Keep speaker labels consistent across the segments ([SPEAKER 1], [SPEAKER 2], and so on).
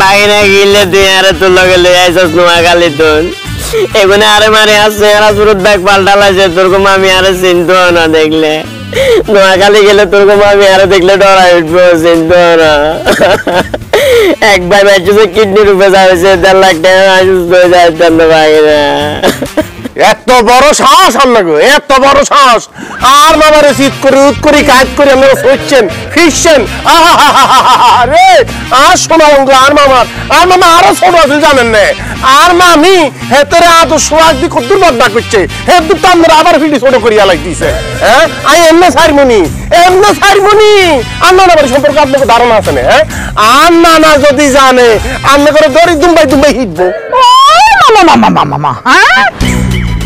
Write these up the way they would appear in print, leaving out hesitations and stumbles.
[SPEAKER 1] বাইরে গিলে তুই আরে তোর লগে লই আইছস নোয়াখালী তুন এগুনে আরে মারে আছে এরা সুরত ব্যাগ পাল্টালাছে তোর কো মামি আরে চিনতো না দেখলে নোয়াখালী গেলে তোর কো মামি আরে দেখলে ডরাই উঠবো চিনতো না এক ভাই বাচ্চা কিডনি রূপে যাচ্ছে 1.5 লাখ টাকা অসুস্থ হয়ে যায় তার বাইরে
[SPEAKER 2] এত বড় সাহস আপনাকে এত বড় সাহস আর মামারে শীত করে উৎ করে কাজ করে আপনারা সইছেন ফিরছেন আরে আর শোনাবো আর মামা আরো ছোট আছে জানেন না আর মামি হেতরে আতো সোয়াগ দি কত বদনা করছে হেতু তো আমরা আবার ভিডিও ছোট করিয়া লাগতেছে হ্যাঁ আই এমনে সারমনি আন্না বাড়ি সম্পর্কে আপনাকে ধারণা আছে না হ্যাঁ আর না যদি জানে আন্না করে দড়ি দুম্বাই হিটবো
[SPEAKER 3] মামা হ্যাঁ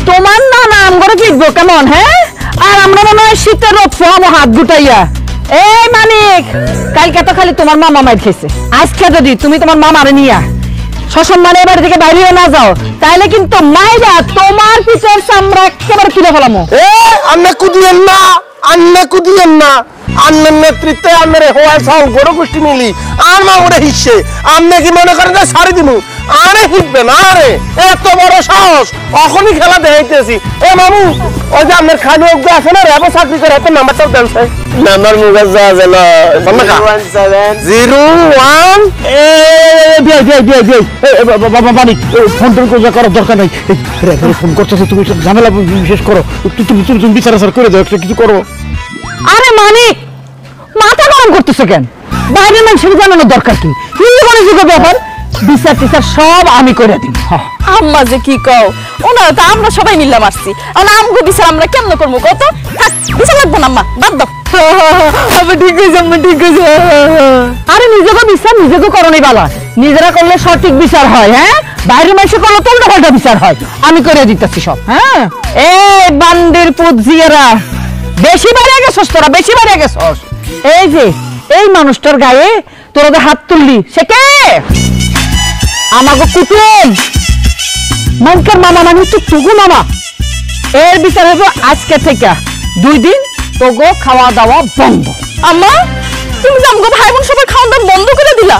[SPEAKER 3] তোমার নানা আমগরে জিতবো কেমন হ্যাঁ আর আমরা মনে হয় শীতের রোদ ফোয়াবো হাত গুটাইয়া এই মানিক কালকে তো খালি তোমার মামা মাইর খেয়েছে আজকে যদি তুমি তোমার মামারে নিয়া সসম্মানে বাড়ি থেকে বাইরে না যাও তাহলে কিন্তু মাইরা তোমার পিছের চামড়া একেবারে তুলে ফেলামো
[SPEAKER 2] আন্না কুদিয়েন না আন্নার নেতৃত্বে আন্নারে হওয়া সাউল বড় গোষ্ঠী মিলি আর মা ওরে হিসে আপনি কি মনে করেন যে সারি দিমু আরে হিটবে না আরে এত বড় সাহস এখনই খেলা দেখাইতেছি এ মামু ওই যে আপনার খালি অজ্ঞ আছে না রেবো চাকরি করে হাতে নাম্বারটাও দেন স্যার
[SPEAKER 1] নাম্বার মুখস্থ আছে না
[SPEAKER 2] 017
[SPEAKER 3] বাবা মানিক ফোন করার দরকার নাই ফোন করতেছে তুমি ঝামেলা বিশেষ করো তুমি বিচার আচার করে দাও একটা কিছু করো আরে মানিক মাথা গরম করতেছো কেন বাইরের মানুষের জানানোর দরকার কি ব্যাপার বিচার টিচার সব আমি করে দিই
[SPEAKER 4] আম্মা যে কি কও ওনারা তো আমরা সবাই মিললাম আসছি আমগো বিচার আমরা কেমন করবো কত বিচার লাগবো না আম্মা বাদ দাও
[SPEAKER 3] ঠিক আছে আরে নিজেকে বিচার নিজেকে করণই বালা নিজেরা করলে সঠিক বিচার হয় হ্যাঁ বাইরের মানুষ করলে তো উল্টা বিচার হয় আমি করে দিতেছি সব হ্যাঁ এই বান্দির পুত জিয়ারা বেশি বাইরে গেছস তোরা বেশি বাইরে গেছস এই যে এই মানুষটার গায়ে তোরা হাত তুললি সে কে আমাকে কুটুম মানকার মামা মানে তো তুগু মামা এর বিচার হবে আজকে থেকে 2 দিন তোগো খাওয়া দাওয়া বন্ধ
[SPEAKER 4] আম্মা তুমি যে আমগো ভাই বোন সবাই খাওয়া দাওয়া বন্ধ করে দিলা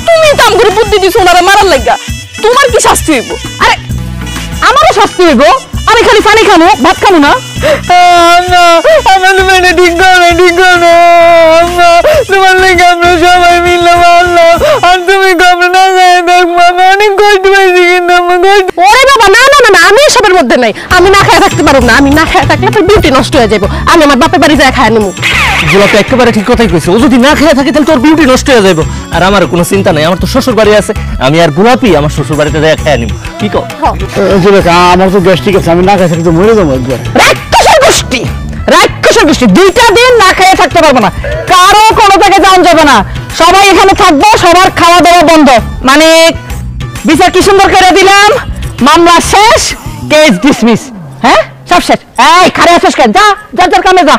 [SPEAKER 4] তুমি তো আমগো বুদ্ধি দিছো ওনারা মারার লাগা তোমার কি শাস্তি হইব
[SPEAKER 3] আরে আমারও শাস্তি হইব আমি খালি পানি খাবো ভাত খাবো না আমার মানে ঠিক করো তোমার লেগে আমরা সবাই মিলে মারলাম আর তুমি ঘাবড়ে না যায় দেখবো অনেক কষ্ট পাইছি কিন্তু ওরে বাবা না আমি এসবের মধ্যে নাই আমি না খায় থাকতে পারবো না আমি না খায় থাকলে তোর বিউটি নষ্ট হয়ে যাবো আমি আমার বাপের বাড়ি যায় খায় নেবো
[SPEAKER 1] গুলা তো একেবারে ঠিক কথাই কইছে ও যদি না খেয়ে থাকে তাহলে তোর বিউটি নষ্ট হয়ে যাবে আর আমার কোনো চিন্তা নাই আমার তো শ্বশুর বাড়ি আছে আমি আর গোলাপি আমার শ্বশুর বাড়িতে যায় খেয়ে নিব কি কও
[SPEAKER 3] আমার তো গ্যাস্ট্রিক আছে আমি না খাই থাকতে মরে যাবো একবার রাক্ষসের গোষ্ঠী 2টা দিন না খেয়ে থাকতে পারবো না কারো কোনো জায়গায় যাওয়া যাবে না সবাই এখানে থাকবো সবার খাওয়া দাওয়া বন্ধ মানে বিচার কি সুন্দর করে দিলাম মামলা শেষ কেস ডিসমিস হ্যাঁ সব শেষ এই খারে আছিস কেন যা কামে যা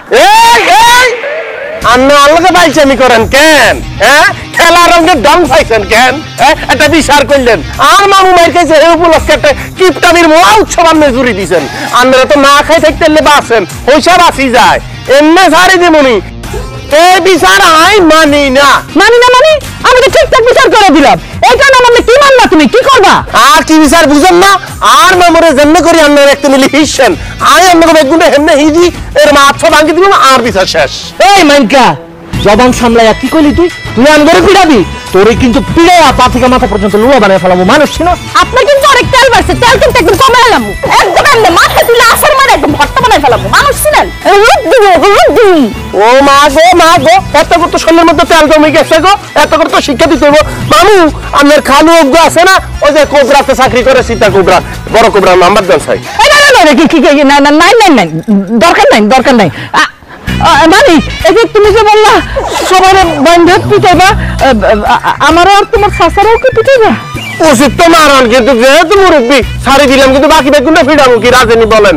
[SPEAKER 2] আন্না আল্লাহকে বাইচামি করেন কেন হ্যাঁ খেলা রঙে দম পাইছেন কেন একটা বিচার করলেন আর মামু মাইর কাছে এই উপলক্ষে একটা কিপটামির মহা উৎসব আপনি জুড়ি দিয়েছেন আপনারা তো না খাই থাকতে বাঁচেন পয়সা বাঁচি যায় এমনি সারি দিমনি এই বিচার মানি না
[SPEAKER 3] মানে আমি তো ঠিকঠাক বিচার করে দিলাম এটা না মানে কি মানলা তুমি কি করবা
[SPEAKER 2] আর কি বিচার বুঝেন না আর মামুরে জন্য করি আপনারা একটু মিলি হিসেন আপনাকে বেগুনে হেমনে হিজি এর মাথা ভাঙি দিলাম আর বিচার শেষ
[SPEAKER 1] এই মাইনকা জবান সামলাইয়া কি কইলি তুই আমগরে পিড়াবি তোরে কিন্তু পিড়াইয়া পা থেকে মাথা পর্যন্ত লুয়া বানায় ফেলাবো মানুষ ছিল
[SPEAKER 4] আপনার কিন্তু অনেক তেল বাড়ছে তেল কিন্তু একদম কমে এলাম একদম এমনি মাথা তুলে আসার মানে একদম ভর্তা বানায় ফেলাবো মানুষ ছিলেন
[SPEAKER 2] ও মা গো এত কত সোনার মধ্যে তেল জমে গেছে গো এত কত শিক্ষা দিতে হবো মামু আপনার খালু অজ্ঞ আছে না ওই যে কোবরাতে চাকরি করে সীতা কোবরা বড় কোবরা নাম্বার দেন চাই
[SPEAKER 3] নাই দরকার নাই মানে এই যে তুমি যে বললা সবার বন্ধ পিটাইবা আমারও আর তোমার শাশারও কি পিটাইবা
[SPEAKER 2] উচিত তো মারান কিন্তু যেহেতু মুরব্বী ছাড়ি দিলাম কিন্তু বাকি বেগুনটা ফিরাবো কি রাজনী বলেন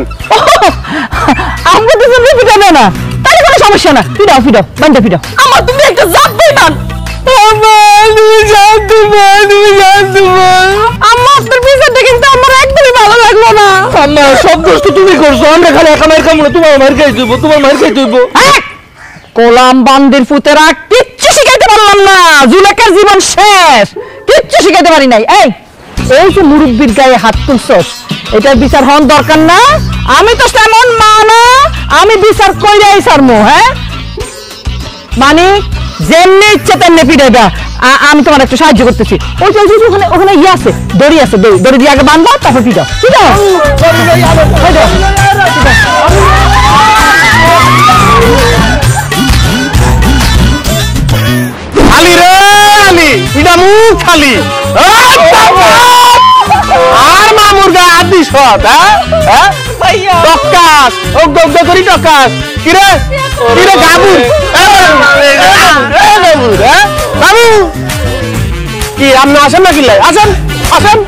[SPEAKER 3] আমাকে তো তুমি পিটাবে না তাহলে কোনো সমস্যা না ফিরাও বন্ধ ফিরাও
[SPEAKER 4] আমার তুমি একটা জাত দিবেন
[SPEAKER 3] আম্মা আপনার বিচারটা কিন্তু আমার একদমই ভালো লাগলো না
[SPEAKER 1] আম্মা সব দোষ তো তুমি করছো আমরা খালি একা মার খাবো না তোমার মার খাই দেবো
[SPEAKER 3] কোলাম বান্দির পুতেরা কিচ্ছু শিখাইতে পারলাম না, জুলেখার জীবন শেষ, কিচ্ছু শিখাইতে পারি নাই। এই যে মুরব্বির গায়ে হাত তুলছস, এটার বিচার হওয়ার দরকার না? আমি তো তেমন মা না, আমি বিচার কইরাই ছাড়মু। হ্যাঁ মানে যেমনি ইচ্ছা তেমনি পিটাইবা। আমি তোমার একটু সাহায্য করতেছি। ওই যে ওখানে ওখানে ইয়ে আছে, দড়ি আছে, দড়ি দিয়ে আগে বাঁধবা, তারপর পিটাও। পিটাও
[SPEAKER 2] খালি রে আলি, এটা মুখ খালি। আর মামুর গায়ে হাত দিস? টকাস করি টকাস। কিরে কিরে গাবু বাবু কি আপনি আসেন না? কিলাই আসেন আসেন।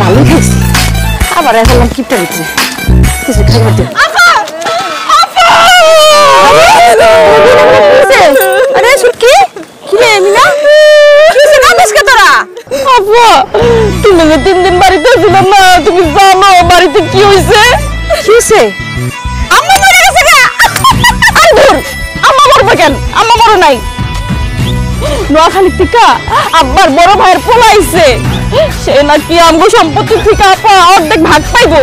[SPEAKER 3] ভালোই খাইছি, আবার এখন কিপটা ভিতরে কিছু খাইবার দিন। আরে সুটকি কি রে মিনা, কিসে কাঁদিস কে তোরা? আপা তুমি যে 3 দিন বাড়িতে ছিল না, তুমি জানো বাড়িতে কি হইছে? কি হইছে? আম্মা মরে গেছে গা। আর দূর, আম্মা মরবে কেন? আম্মা মরে নাই। নোয়াখালী থেকে আব্বার বড় ভাইয়ের পোলা আইছে, সে নাকি আমগো সম্পত্তি থেকে আপা অর্ধেক ভাগ পাইবো।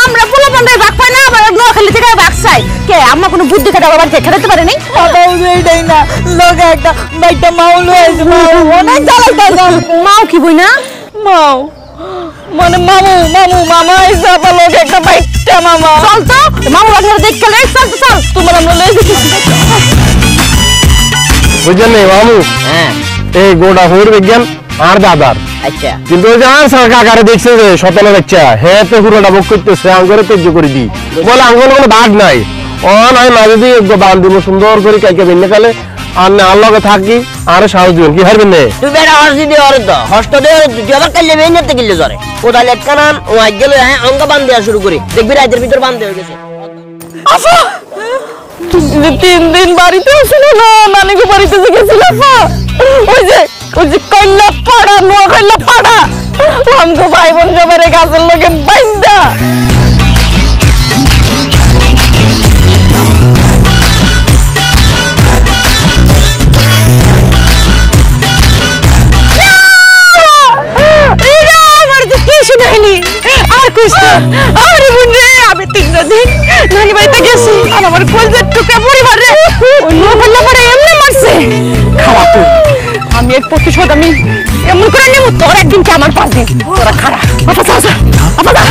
[SPEAKER 3] আমরা পোলা বন্ধের ভাগ পাই না, আবার নোয়াখালী থেকে ভাগ চাই কে? আম্মা কোনো বুদ্ধি খাটা বাবার খেতে পারে নাই? এইটাই না লগে একটা বাইটা মাও লইছে, অনেক জ্বালাইতা। মাও কি বই না? মাও মানে মামু মামু মামা আইছে আবার লগে একটা বাইটা মামা। চল তো মামু বাড়ি দেখতে লে, চল তো চল, তোমার আমরা লই যেতেছি।
[SPEAKER 2] বুঝলেন মামু?
[SPEAKER 1] হ্যাঁ
[SPEAKER 2] এই গোটা হইর বিজ্ঞান আর দাদার।
[SPEAKER 1] আচ্ছা
[SPEAKER 2] কিন্তু ওই যে আর কাকারে দেখছে যে সতেলো বাচ্চা, হ্যাঁ তো পুরোটা বুক করতেছে, আঙ্গরে তেজ্য করে দি বলে আঙ্গল কোনো ভাগ নাই। ও নাই মাঝে দিয়ে বান দিব সুন্দর করে কাইকে বেঁধে ফেলে। আর না আল্লাহকে থাকি আর সাহস দিবেন কি হারবেন না?
[SPEAKER 1] তুই বেড়া হস্তি দিয়ে অরে তো হস্ত দিয়ে তুই আবার কাইলে বেঁধে গেলে জ্বরে কোথায় লেটকানান ও আজ গেল। হ্যাঁ অঙ্গ বান দেওয়া শুরু করি, দেখবি রাতের ভিতর বান দেওয়া গেছে।
[SPEAKER 4] আফা 3 দিন বাড়িতে ছিল না, নানিকে বাড়িতে গেছিল আপা। ওই যে কইলা পাড়া, নোয়াখালী পাড়া, আমগো ভাই বোন সবারে গাছের লগে বাইন্দা। আরে বুঝে আমি 3 দিন নানি বাড়িতে গেছি, আর আমার কলজের টুকরা পরিবার রে ওই নোয়াখালী পরে এমনি মারছে। খারাপ আমি এর প্রতিশোধ আমি এমন করে নেব, তোর একদিন কি আমার 5 দিন। তোরা খারাপ আপা চা চা আপা চা।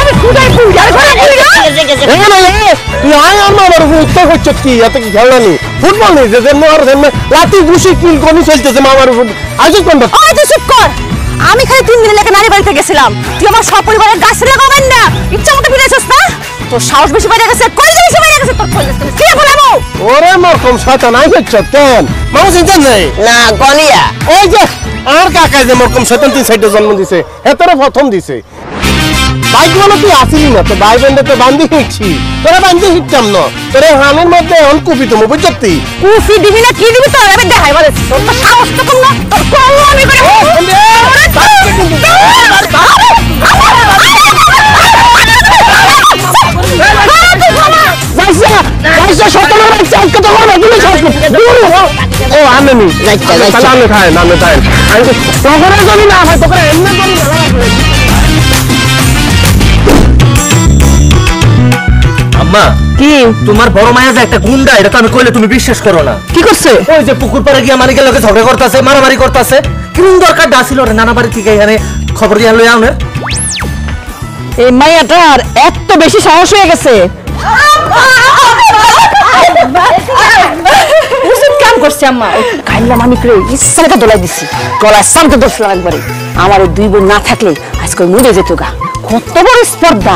[SPEAKER 4] আমি খুদাই পুজা করে বলি না
[SPEAKER 2] ফুটবল নেই যে লাঠি ঘুষি কিল কমি চলতেছে মামার উপর। আজ কোনটা
[SPEAKER 3] চুপ কর, আমি খালি 3 দিনের লেগে নানি বাড়িতে গেছিলাম, তুই আমার সব পরিবারের গাছ লাগাবেন না, ইচ্ছা মতো ফিরেছিস না? তোর সাহস বেশি বেড়ে গেছে, কই বেশি বেড়ে গেছে তোর, কই গেছে কি বলবো?
[SPEAKER 2] ওরে মরকম শয়তান আই হচ্ছে কেন মামু চিন্তা নেই
[SPEAKER 1] না গনিয়া
[SPEAKER 2] ওই যে আর কাকা যে মরকম শয়তান 3 সাইডে জন্ম দিছে, হেতরে প্রথম দিছে। বাইক বলো তুই আসিলি না তো, ভাই বোনদের তো বান্ধি হিটছি, তোরা বান্ধি হিটতাম না, তোরা হামের মধ্যে এখন কুপি তুমি বুঝছি
[SPEAKER 3] কুফি দিবি না কি দিবি তোর? আমি দেখাই বলে তোর তো সাহস তো কম না, তোর কোন আমি করে
[SPEAKER 2] ও আনেনি তাহলে খায় না খায় তখন যদি না হয় তখন এমনি করি
[SPEAKER 5] আম্মা
[SPEAKER 3] কি
[SPEAKER 5] তোমার বড় মায়া যে একটা গুন্ডা, এটা তো আমি কইলে তুমি বিশ্বাস করো না।
[SPEAKER 3] কি করছে?
[SPEAKER 5] ওই যে পুকুর পাড়ে গিয়ে মালিকের লোকে ঝগড়া করতেছে, মারামারি করতেছে। কোন দরকার ডাছিল রে নানা বাড়ি থেকে এখানে খবর দিয়ে লই আউনের?
[SPEAKER 3] এই মাইয়াটার এত বেশি সাহস হয়ে গেছে,
[SPEAKER 4] কাম করছে আম্মা খাইলাম আমি করে ইচ্ছাটা দোলাই দিছি গলায় সামতে দোষলাম একবারে আমার ওই দুই বোন না থাকলে আজকে মরে যেত গা কত বড় স্পর্ধা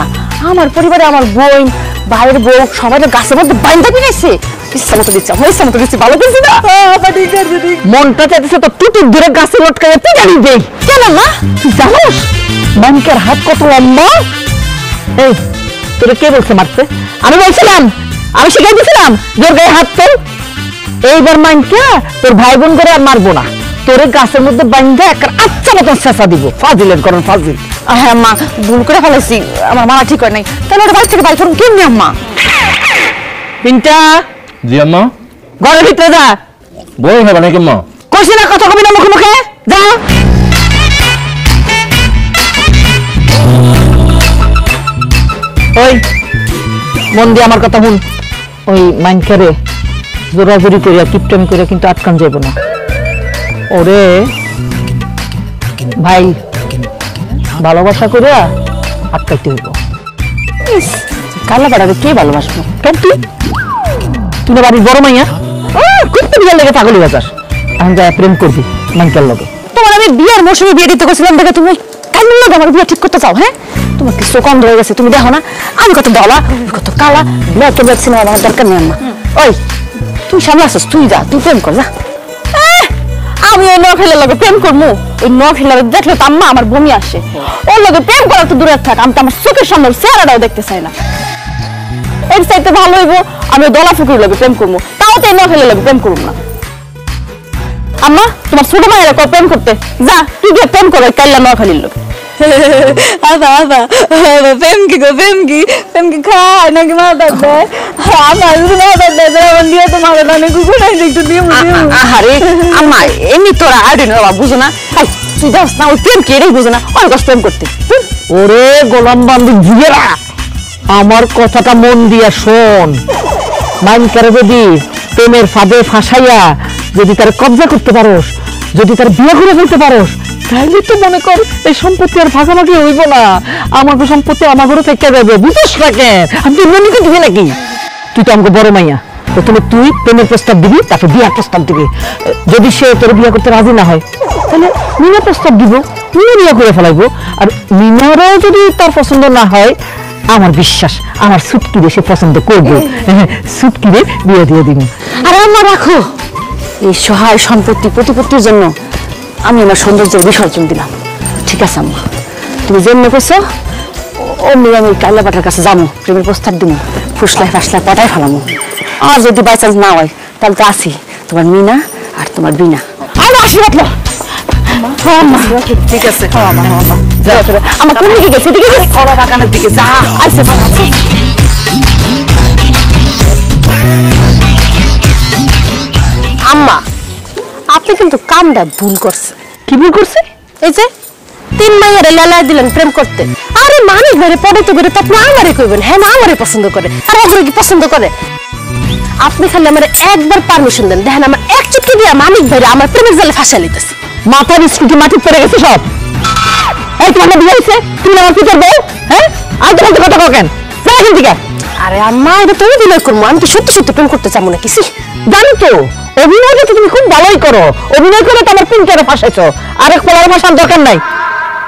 [SPEAKER 4] আমার পরিবারে আমার বোন ভাইয়ের বউ সবাই গাছের মধ্যে বাইন্দা পিনাইছে ইচ্ছা মতো দিচ্ছে ইচ্ছা মতো দিচ্ছি ভালো করছি না মনটা চাইতেছে তো টুটুর দূরে গাছে লটকায় পিটানি দেই কেন মা তুই জানোস মানিকের হাত কত লম্বা এই তোরে কে বলছে মারতে আমি বলছিলাম আমি শিখাই দিয়েছিলাম জোর গায়ে হাত তোল এইবার মাইনকে তোর ভাই বোন করে আর মারবো না তোরে গাছের মধ্যে বাইন্ধে একটা আচ্ছা মতন শেষা দিব ফাজিলের করুন ফাজিল হ্যাঁ মা ভুল করে ফেলেছি আমার মারা ঠিক হয় নাই তাহলে ওটা বাড়ি থেকে বাড়ি করুন কেমনি আম্মা পিন্টা
[SPEAKER 5] জি আম্মা
[SPEAKER 4] ঘরের ভিতরে যা
[SPEAKER 5] বই হবে নাকি আম্মা
[SPEAKER 4] কইছি না কথা কবি না মুখে মুখে যা ওই মন দিয়ে আমার কথা শুন ওই মাইনকারে জোরাজোরি করিয়া কিপটামি করিয়া কিন্তু আটকান যাব না ওরে ভাই ভালোবাসা করিয়া আটকাইতে হইব কালা পাড়ারে কে ভালোবাসবো কেন তুই না বাড়ির বড় মাইয়া করতে বিয়ার লেগে পাগলি বাজার এখন যা প্রেম করবি মাইনকার লগে তোমার আমি বিয়ার মৌসুমে বিয়ে দিতে গেছিলাম দেখে তুমি কান্নার লগে আমার বিয়ে ঠিক করতে চাও হ্যাঁ তোমার কি চোখ অন্ধ হয়ে গেছে তুমি দেখো না আমি কত দলা কত কালা ব্ল্যাক এন্ড হোয়াইট সিনেমা আমার দরকার নেই আম্মা ওই তুই সামনে আসছিস তুই যা তুই প্রেম কর যা আমি ওই নখেলার লগে প্রেম করবো ওই নখেলার দেখলে তো আম্মা আমার বমি আসে ওর লগে প্রেম করা তো দূরে থাক আমি তো আমার চোখের সামনে চেহারাটাও দেখতে চাই না এর চাইতে ভালো হইব আমি দলা ফুকুর লগে প্রেম করবো তাও তো এই নখেলার লগে প্রেম করবো না আম্মা তোমার ছোট মায়ের প্রেম করতে যা তুই গিয়ে প্রেম করো কাইলা নখালির লোক প্রেম কি গো প্রেম কি খায় নাকি মাথা দেয় আমার মাথা দেয় আমার দিয়ে তো মাথা দানে কুকুর নাই একটু দিয়ে আরে আম্মা এমনি তোরা আইডিন বাবা বুঝো না তুই যাস না ওই প্রেম কে রে বুঝো না ওর কাছে প্রেম করতে ওরে গোলাম বান্ধব জিগেরা আমার কথাটা মন দিয়া শোন মাইনকারে যদি প্রেমের ফাঁদে ফাঁসাইয়া যদি তার কবজা করতে পারোস যদি তার বিয়ে করে ফেলতে পারোস তাহলে তো মনে কর এই সম্পত্তি আর ভাগাভাগি হইব না আমাকে সম্পত্তি আমার ঘরে থেকে যাবে বুঝিস না কেন আমি তো মনিকে দিবি নাকি তুই তো আমাকে বড় মাইয়া প্রথমে তুই প্রেমের প্রস্তাব দিবি তারপর বিয়ার প্রস্তাব দিবি যদি সে তোর বিয়ে করতে রাজি না হয় তাহলে মিনা প্রস্তাব দিব মিনা বিয়ে করে ফেলাইবো আর মিনারও যদি তার পছন্দ না হয় আমার বিশ্বাস আমার সুটকিরে সে পছন্দ করবে সুটকিরে বিয়ে দিয়ে দিব আর আম্মা রাখো এই সহায় সম্পত্তি প্রতিপত্তির জন্য আমি আমার সৌন্দর্যের বিসর্জন দিলাম ঠিক আছে আম্মা তুমি জন্য করছো অমনি আমি কাইলা পাটার কাছে যাবো প্রেমের প্রস্তাব দিব ফুসলায় ফাসলায় পটায় ফেলামো আর যদি বাই চান্স না হয় তাহলে তো আসি তোমার মিনা আর তোমার বিনা আর আশীর্বাদ লো ঠিক আছে আমার কোন দিকে গেছে দিকে ওরা বাগানের দিকে যা আইসে আম্মা আপনি কিন্তু কামটা ভুল করছে কি ভুল করছে এই যে 3 মাইয়ের লালা দিলেন প্রেম করতে আরে মানিক ভাইরে পড়ে তো বেরে তো আপনি আমারে কইবেন হ্যাঁ না আমারে পছন্দ করে আর ওরে কি পছন্দ করে আপনি খালি আমারে একবার পারমিশন দেন দেখেন আমার এক চুটকি দিয়া মানিক ভাইরে আমার প্রেমের জালে ফাঁসা লইতেছে মাথা বিস্কুটি মাটি পড়ে গেছে সব এই তোমার বিয়ে হইছে তুমি আমার কি করবে হ্যাঁ আর তো কথা কও কেন যা এখান থেকে আরে আম্মা এটা তুমি দিলে করবো আমি তো সত্যি সত্যি প্রেম করতে চাবো না কিছু জানি তো অভিনয়টা তো তুমি খুব ভালোই করো অভিনয় করে তো আমার প্রেমকে ফাঁসাইছো আর এক পলার ফাঁসার দরকার নাই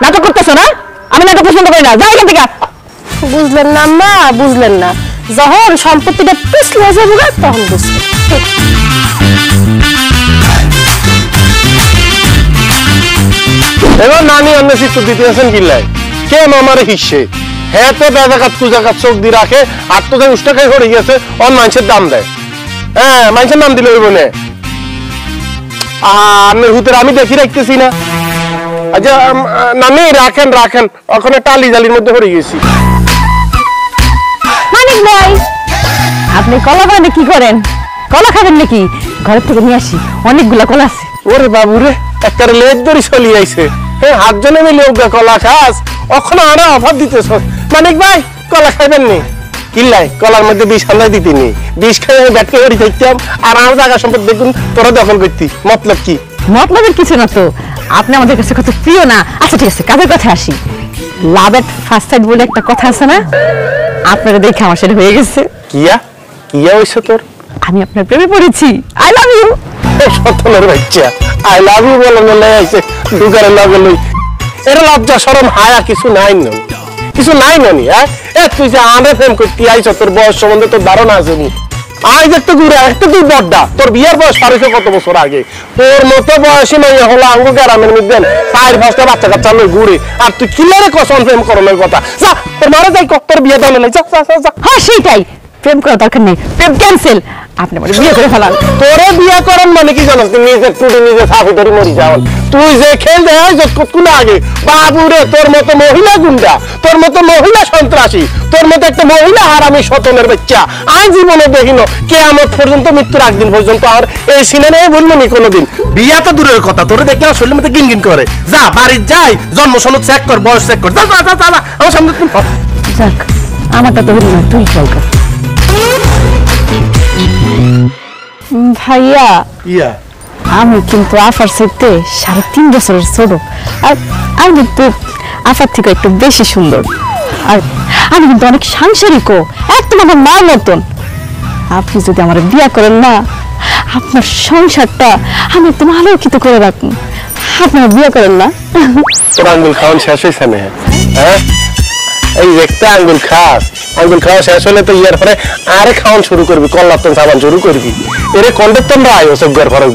[SPEAKER 4] নাটক করতেছো না আমি নাটক পছন্দ করি না যাই এখান থেকে বুঝলেন না আম্মা বুঝলেন না যখন সম্পত্তিটা পিছলে যাবো তখন বুঝবে
[SPEAKER 2] এবার নানি অন্য শিক্ষক দিতে আছেন কিল্লাই কে আমার হিসে হ্যাঁ তো বেজাকাত কুজাকাত চোখ দিয়ে রাখে আর তো উষ্টা খাই হয়ে গেছে অন মানুষের দাম দেয় হ্যাঁ মানুষের নাম দিলে হইব না আপনার হুতের আমি দেখি রাখতেছি না আচ্ছা নানি রাখেন রাখেন ওখানে টালি জালির মধ্যে হয়ে গেছি
[SPEAKER 4] মানিক ভাই আপনি কলা বাগানে কি করেন কলা খাবেন নাকি ঘরের থেকে নিয়ে আসি অনেকগুলা কলা আছে
[SPEAKER 2] ওরে বাবু রে একটা লেজ ধরে চলি আইছে হ্যাঁ 8 জনে মিলে কলা খাস ওখানে আরো অফার দিতেছ মানিক ভাই কলা খাইবেন নি কিল্লাই কলার মধ্যে বিষ হামলা দিতিনি বিষ খাই আমি ব্যাটকে হরি থাকতাম আর আমার জায়গা সম্পদ দেখুন তোরা দখল করতি মতলব কি
[SPEAKER 4] মতলবের কিছু না তো আপনি আমাদের কাছে কত প্রিয় না আচ্ছা ঠিক আছে কাজের কথা আসি লাভ এট ফার্স্ট সাইট বলে একটা কথা আছে না আপনারা দেখে আমার সেটা হয়ে গেছে।
[SPEAKER 2] কিয়া কিয়া হইছে তোর?
[SPEAKER 4] আমি আপনার প্রেমে পড়েছি। I love you.
[SPEAKER 2] সতনের বাচ্চা আই লাভ ইউ বলে বলে আইছে দুগারে লগে লই। এর লজ্জা শরম হায়া কিছু নাই ন, কিছু নাই ননি। হ্যাঁ এ তুই যে আরে প্রেম করতে আইছ, তোর বয়স সম্বন্ধে তোর ধারণা আছে নি? আজ একটু ঘুরে একটা তুই বড্ডা, তোর বিয়ের বয়স কত বছর আগে। তোর মতো বয়সী মেয়ে হলো আঙ্গ গ্রামের মধ্যে 4-5টা বাচ্চা কাচ্চা লই ঘুরে, আর তুই কিলারে কসম প্রেম করনের কথা? যা তোর মারা যাই তোর বিয়ে দাও নাই। যা যা যা।
[SPEAKER 4] হ্যাঁ সেটাই, প্রেম করার দরকার নেই, প্রেম ক্যান্সেল। আপনি আমার বিয়ে করে ফেলান।
[SPEAKER 2] তোরে বিয়ে করেন মানে কি জানো? তুই নিজে টুটি নিজে সাফি ধরে মরি যাও। তুই যে খেল দেয় কতক্ষণ আগে বাবু রে, তোর মতো মহিলা গুন্ডা, তোর মতো মহিলা সন্ত্রাসী, তোর মতো একটা মহিলা হারামি সতনের বাচ্চা আই জীবনে দেখিনো। কেয়ামত পর্যন্ত, মৃত্যুর একদিন পর্যন্ত আর এই সিনেমায় বলবো নি কোনোদিন। বিয়া তো দূরের কথা, তোরে দেখলে আমার শরীরের মধ্যে গিন করে। যা বাড়ি যাই, জন্ম সনদ চেক কর, বয়স চেক কর। যা যা যা যা আমার সামনে।
[SPEAKER 4] যাক, আমারটা তো হলো না, তুই চল। ভাইয়া
[SPEAKER 2] ইয়া
[SPEAKER 4] আমি কিন্তু আফার সাথে 3.5 বছরের ছোট, আর আমি কিন্তু আফার থেকে একটু বেশি সুন্দর, আর আমি কিন্তু অনেক সাংসারিকও, একদম আমার মার মতন। আপনি যদি আমার বিয়ে করেন না, আপনার সংসারটা আমি একদম আলোকিত করে রাখুন। আপনার বিয়ে করেন না?
[SPEAKER 2] তোর আঙ্গুল খাওয়ান শেষ হয়েছে না? হ্যাঁ এই একটা আঙ্গুল খাস, আঙ্গুল খাওয়া শেষ হলে তো ইয়ার পরে আরে খাওয়ান শুরু করবি, কল্লাতন সাবান শুরু করবি। এরে কন্ডাক্টর রায় ওসবগার ফরক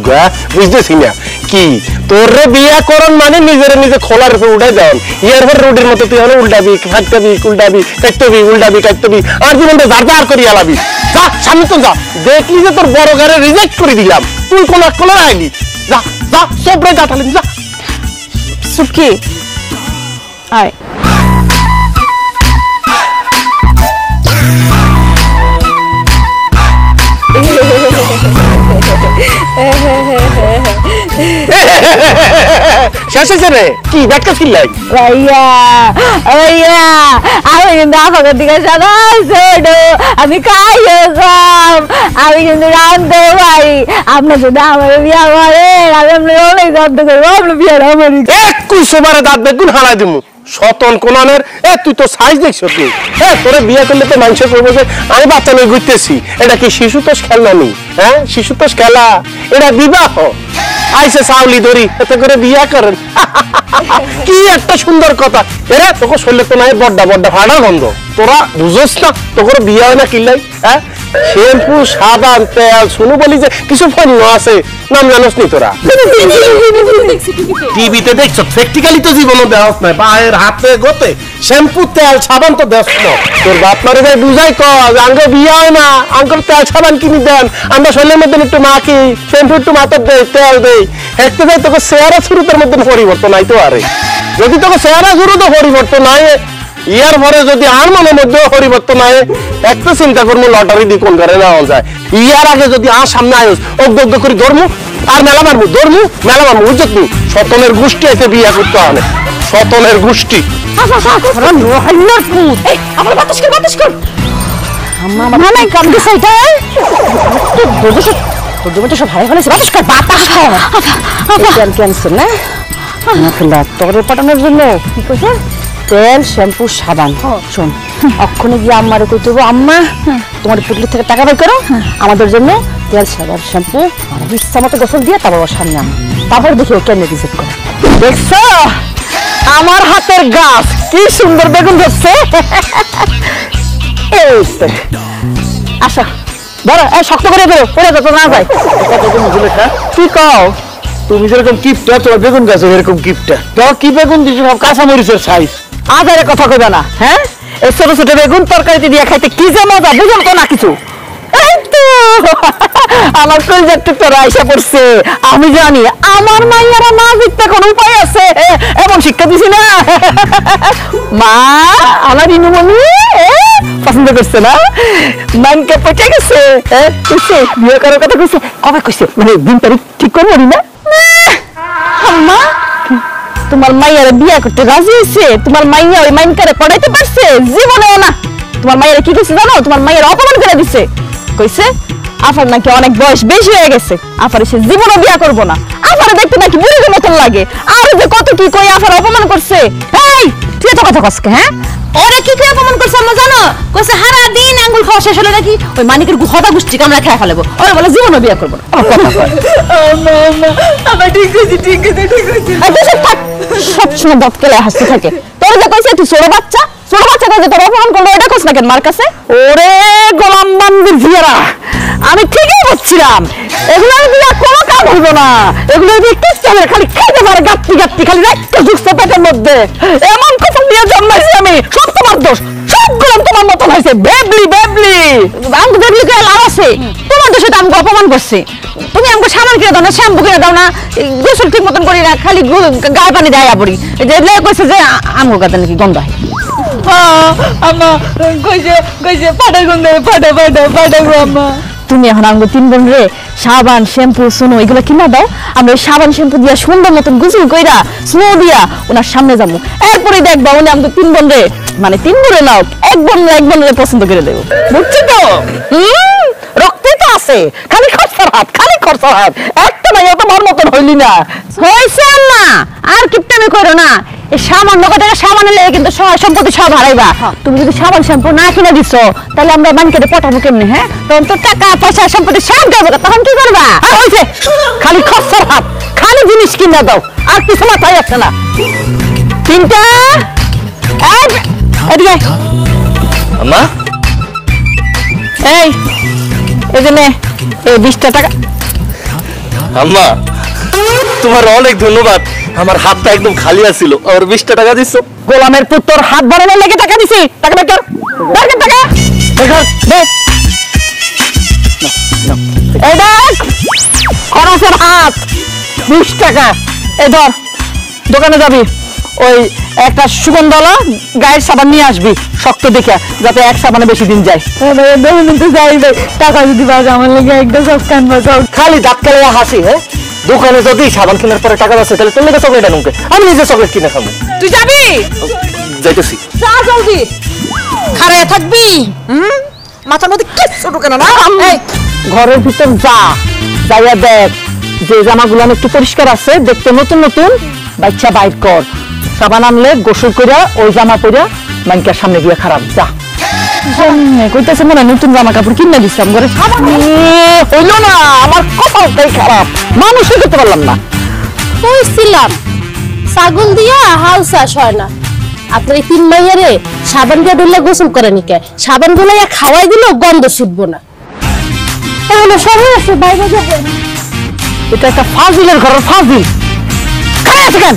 [SPEAKER 2] বুঝতেছি না কি? তোর রে বিয়া করন মানে নিজের নিজে খোলার উপর উঠাই দেন। ইয়ার পর রোডের মতো তুই হলো উল্টাবি, খাটবি, উল্টাবি, কাটবি, উল্টাবি, কাটবি, আর জীবনটা ঝাড় করে আলাবি। যা সামনে তো যা, দেখলি যে তোর বড় গাড়ি রিজেক্ট করে দিলাম, তুই কোন আইলি। যা যা সব রে যা, তাহলে যা।
[SPEAKER 4] সুকি আয়।
[SPEAKER 2] শেষ হয়েছে রে? কি ব্যাগটা ছিলাই?
[SPEAKER 4] ভাইয়া ভাইয়া আমি কিন্তু আপনাদের দিকে সাদা ছোট, আমি খাইও কম, আমি কিন্তু রাঁধতে পারি। আপনার যদি আমার বিয়া করেন, আমি আপনার অনেক যত্ন করবো। আপনার বিয়ার আমারই
[SPEAKER 2] 21 বারে দাঁত বেগুন হারাই দিমু। সতন কোনানের তুই তো সাইজ দেখছ তুই। তোরে বিয়ে করলে তো মানুষ করবো যে আমি বাচ্চা নিয়ে ঘুরতেছি। এটা কি শিশুতোষ খেলনা নেই? হ্যাঁ শিশুতোষ খেলা, এটা বিবাহ। আইসে চাউলি ধরি এতে করে বিয়া করেন। কি একটা সুন্দর কথা। এরা তোকে শরীরে তো নাই বড্ডা বড্ডা ফাটা গন্ধ। তোরা বুঝোস না তোর বিয়া হয় না কিল্লাই? হ্যাঁ শ্যাম্পু, সাবান, তেল, শুনু বলি যে কিছু পণ্য আছে, নাম জানোস নি তোরা? টিভিতে দেখছ, প্র্যাকটিক্যালি তো জীবনে দেওয়াস নাই। পায়ের হাতে গোতে শ্যাম্পু, তেল, সাবান তো দেওয়াস না। তোর বাপ মারে যাই বুঝাই কর আঙ্গ বিয়া হয় না, আঙ্গর তেল সাবান কিনে দেন, আমরা শরীরের মধ্যে একটু মাখি, শ্যাম্পু একটু মাথার দেই, তেল দেই। একটু যাই তোকে চেহারা শুরুতের মধ্যে পরিবর্তন আইতে পারে। যদি তোকে চেহারা শুরুতে পরিবর্তন হয়, ইয়ার পরে যদি আর মনের মধ্যে পরিবর্তন হয়, একটা চিন্তা করবো লটারি দিয়ে কোন ঘরে নেওয়া যায়। ইয়ার আগে যদি আর সামনে আয়োস অজ্ঞ করে ধর্মু আর মেলা মারবো, ধর্মু মেলা মারবো, বুঝত নি? সতনের গোষ্ঠী এসে বিয়া করতে হবে, সতনের গোষ্ঠী।
[SPEAKER 4] আমার বাতাস কর, বাতাস কর। আমার নাই কাম দিছে এটা। তোর জমি তো সব হারিয়ে ফেলেছে, বাতাস কর, বাতাস কর। তেল ক্যান্সেল না? তোর পাঠানোর জন্য কি কইছে? তেল, শ্যাম্পু, সাবান। শোন, অক্ষণে গিয়ে আম্মারে কইতে হবে, আম্মা তোমার পুটলি থেকে টাকা বের করো, আমাদের জন্য তেল, সাবান, শ্যাম্পু ইচ্ছা মতো গোসল দিয়ে তারপর ওর সামনে আম, তারপর দেখি ও কেন রিজেক্ট করে। দেখছো আমার হাতের গাছ কি সুন্দর বেগুন ধরছে। আচ্ছা ধরো, শক্ত করে ধরো, পড়ে যত না যায়। কি কও?
[SPEAKER 2] তুমি যেরকম কিপটা, তোমার বেগুন গাছে এরকম কিপটা। তোমার কি বেগুন দিচ্ছ? সব কাঁচা মরিচের সাইজ।
[SPEAKER 3] আজারে কথা কইবে না। হ্যাঁ এই ছোট ছোট বেগুন তরকারিতে দিয়ে খাইতে কি যে মজা, বুঝুন তো না কিছু। এই তো আমার কলজার টুকরা আইসা পড়ছে। আমি জানি আমার মাইয়ারা না জিততে কোনো উপায় আছে, এমন শিক্ষা দিছি না। মা আমার ইনুমনি পছন্দ করছে না? মানকে পচে গেছে, কইছে বিয়ে করার কথা কইছে। কবে কইছে? মানে দিন তারিখ ঠিক করে না? আম্মা তোমার মাইয়ারে বিয়ে করতে রাজি হয়েছে? তোমার মাইয়া ওই মাইনকারে পড়াইতে পারছে? জীবনেও না। তোমার মাইয়ারে কি কইছে জানো? তোমার মাইয়ার অপমান করে দিছে। কইছে আফার নাকি অনেক বয়স বেশি হয়ে গেছে, আফার সে জীবনও বিয়া করবো না, আফারে দেখতে নাকি বুড়ির মতন লাগে। আর যে কত কি কই আফার অপমান করছে। এই তুই এত কথা কসকে? হ্যাঁ
[SPEAKER 4] ওরে কি করে অপমান করছে আম্মা জানো? কইছে সারা দিন আঙ্গুল খাওয়া শেষ হলো নাকি ওই মানিকের গুহতা গুষ্টি কামড়া খেয়ে ফেলবো। ওরে বলে জীবনও বিয়ে করবো না।
[SPEAKER 3] আমার ঠিক আছে ঠিক আছে ঠিক আছে
[SPEAKER 4] সবসময় দাঁত কেলে হাসতে থাকে। তোর যে কইছে তুই ছোট বাচ্চা যে তোর অপমান করলো এটা কইছ না কেন মার কাছে?
[SPEAKER 3] ওরে গোলাম বান্দির জিয়ারা আমি ঠিকই বলছিলাম এগুলো দিয়ে কোনো কাজ হইব না এগুলো দিয়ে কিচ্ছু হবে খালি খাইতে পারে গাপ্তি গাপ্তি খালি রাখতে ঢুকছে পেটের মধ্যে এমন কথা দিয়ে জন্মাইছি আমি সব তোমার দোষ সবগুলো তোমার মতন হয়েছে বেবলি বেবলি
[SPEAKER 4] আমি বেবলি করে লাভ আছে তোমার দোষে তো আমাকে অপমান করছে তুমি আমাকে সাবান কিনে দাও না শ্যাম্পু কিনে দাও না গোসল ঠিক মতন করি না খালি গায়ে পানি দেয় পড়ি যে কইছে যে আমগো গাতে নাকি গন্ধ হয়
[SPEAKER 3] আম্মা কইছে পাটা গন্ধ পাটা গো আম্মা
[SPEAKER 4] তুমি এখন আমাকে 3 বোন রে সাবান শ্যাম্পু সোনো এগুলো কিনা দাও আমরা সাবান শ্যাম্পু দিয়া সুন্দর মতন গোসল কইরা স্নো দিয়া ওনার সামনে যাবো এরপরে দেখবা উনি আমাকে 3 বোন রে মানে 3 বোনে নাও এক বোন রে পছন্দ করে দেবো
[SPEAKER 3] বুঝছি তো রক্তে তো আছে খালি খরচার হাত একটা নাই তোমার মতন হইলি না
[SPEAKER 4] হয়েছে আম্মা আর কিপটামি করো না এই সামান্য টাকা সাবান লেগে কিন্তু সহায় সম্পত্তি সব হারাইবা তুমি যদি সাবান শ্যাম্পু না কিনে দিছো তাহলে আমরা মানকে পটাবো কেমনি হ্যাঁ তখন তো টাকা পয়সা সম্পত্তি সব যাবে তখন কি করবা
[SPEAKER 3] হয়েছে খালি খরচার হাত খালি জিনিস কিনা দাও আর কিছু মাথায় আসছে না তিনটা এদিকে
[SPEAKER 5] আম্মা
[SPEAKER 3] এই যে নে এই 20 টাকা
[SPEAKER 5] আম্মা তোমার অনেক ধন্যবাদ আমার হাতটা একদম খালি আছিল আর 20 টাকা দিছো
[SPEAKER 3] গোলামের পুত্র হাত বাড়ানোর লেগে টাকা দিছি টাকা বের কর টাকা এই দেখ খরচের হাত 20 টাকা এই ধর দোকানে যাবি ওই একটা সুগন্ধওয়ালা গায়ের সাবান নিয়ে আসবি শক্ত দেখে যাতে এক সাবানে বেশি দিন যায় টাকা যদি বাজে আমার লেগে একটা সব কানবা
[SPEAKER 5] খালি দাঁত কেলে হাসি হ্যাঁ দোকানে যদি সাবান কেনার পরে টাকা আছে তাহলে তোর লেগে চকলেট আনুকে আমি নিজে চকলেট কিনে খাবো
[SPEAKER 3] তুই যাবি
[SPEAKER 5] যাইতেছি
[SPEAKER 3] যা জলদি
[SPEAKER 4] খারে থাকবি মাথার মধ্যে কিচ্ছু ঢোকে না এই
[SPEAKER 3] ঘরের ভিতর যাইয়া দেখ যে জামাগুলো একটু পরিষ্কার আছে দেখতে নতুন নতুন বাচ্চা বাইর কর সাবান আনলে গোসল কইরা ওই জামা পইরা মাইনকার সামনে গিয়ে খারাপ যা কইতেছে মনে নতুন জামা কাপড় কিনে দিচ্ছিলাম ঘরে সাবান হইল না আমার কপালটাই খারাপ মানুষই করতে পারলাম না
[SPEAKER 6] কইছিলাম ছাগল দিয়া হাল চাষ হয় না আপনার এই 3 মাইয়ারে সাবান দিয়ে ডলে গোসল করে নিকে সাবান গুলাইয়া খাওয়াই দিলেও গন্ধ ছুটবো না তাহলে সবাই আছে বাইরে যাবে
[SPEAKER 3] এটা একটা ফাজিলের ঘরের ফাজিল খারাপ আছে কেন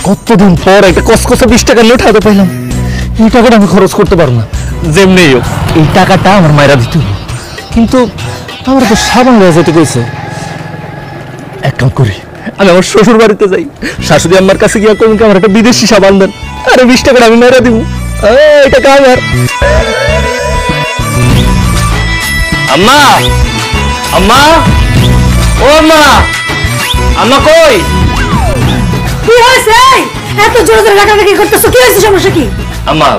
[SPEAKER 5] কতদিন পর একটা কসকসে 20 টাকা নোট হাতে পাইলাম এই টাকাটা আমি খরচ করতে পারবো না যেমনি হোক এই টাকাটা আমার মায়েরা দিতে হবে কিন্তু আমার তো সাবান লয়ে যেতে কইছে এক কাম করি আমি আমার শ্বশুর বাড়িতে যাই শাশুড়ি আমার কাছে গিয়ে কইম আমার একটা বিদেশি সাবান দেন আরে 20 টাকা আমি মায়েরা দিব এটা কামার আম্মা আম্মা ও আম্মা আম্মা কই
[SPEAKER 6] কি হইছে এত জোরে জোরে ডাকাডাকি করতেছো কি হইছে সমস্যা কি
[SPEAKER 5] আম্মা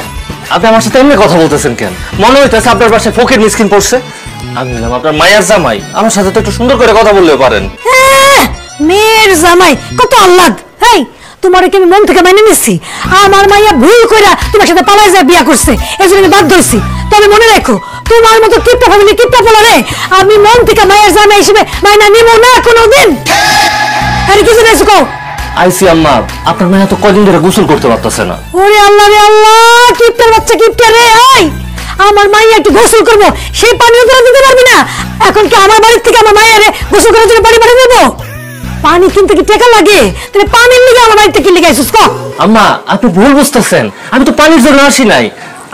[SPEAKER 5] আপনি আমার সাথে এমনি কথা বলতেছেন কেন মনে হইতেছে আপনার বাসায় ফকির মিসকিন পড়ছে আমি বললাম আপনার মায়ের জামাই আমার সাথে তো একটু সুন্দর করে কথা বললেও পারেন
[SPEAKER 6] মেয়ের জামাই কত আহ্লাদ এই তোমার কি আমি মন থেকে মেনে নিচ্ছি আমার মাইয়া ভুল কইরা তোমার সাথে পালাই যা বিয়া করছে এজন্য আমি বাধ্য হইছি তবে মনে রাখো তোমার মতো কিপটা ফ্যামিলি কিপটা পোলারে আমি মন থেকে মায়ের জামাই হিসেবে মাইনা নিব না কোনোদিন আরে কিছু নাই কও
[SPEAKER 5] আইসি আম্মা আপনার মায়া তো কদিন ধরে গোসল করতে পারতেছে না
[SPEAKER 6] ওরে আল্লাহ রে আল্লাহ কিপটার বাচ্চা কিপটা রে আই আমার মাইয়া একটু গোসল করবো সেই পানিও তোরা দিতে পারবি না এখন কি আমার বাড়ির থেকে আমার মায়ের গোসল করার জন্য পানি পাঠিয়ে দেবো পানি কিনতে কি টাকা লাগে তাহলে পানির লিগে আমার বাড়িতে কিনলে গেছিস ক
[SPEAKER 5] আম্মা আপনি ভুল বুঝতেছেন আমি তো পানির জন্য আসি নাই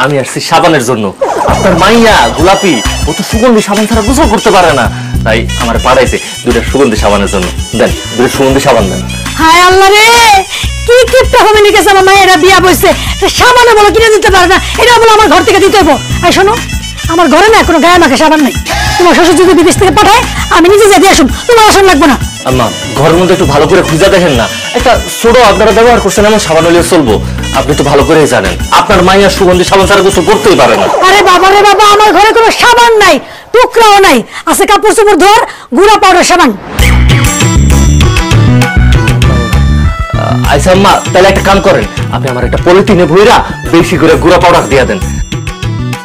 [SPEAKER 5] আমি আসছি সাবানের জন্য আপনার মাইয়া গোলাপি ও তো সুগন্ধি সাবান ছাড়া গোসল করতে পারে না তাই আমার পাঠাইছে 2টা সুগন্ধি সাবানের জন্য দেন 2টা সুগন্ধি সাবান দেন
[SPEAKER 6] হায় আল্লাহ রে কি কিপটা ফ্যামিলি গেছে আমার মায়েরা বিয়া বসছে সাবানে বলো কিনে দিতে পারে না এটা বলো আমার ঘর থেকে দিতে হবো আর শোনো আমার ঘরে না কোনো গায়ে মাখা সাবান নাই তোমার শ্বশুর যদি বিদেশ থেকে পাঠায় আমি নিজে যেতে আসুন তোমার আসন লাগবে না
[SPEAKER 5] আম্মা ঘরের মধ্যে একটু ভালো করে খুঁজে দেখেন না একটা ছোট আপনারা ব্যবহার করছেন এমন সাবান হলে চলবো আপনি তো ভালো করেই জানেন আপনার মাইয়া সুগন্ধি সাবান ছাড়া গোসল করতেই পারে না
[SPEAKER 6] আরে বাবা রে বাবা আমার ঘরে কোনো সাবান নাই টুকরাও নাই, আছে কাপড় চোপড় ধর, গুঁড়া পাউডার সাবান।
[SPEAKER 5] আচ্ছা আম্মা, তাহলে একটা কাম করেন, আপনি আমার একটা পলিথিনে ভইরা বেশি করে গুঁড়া পাউডার দিয়ে দেন।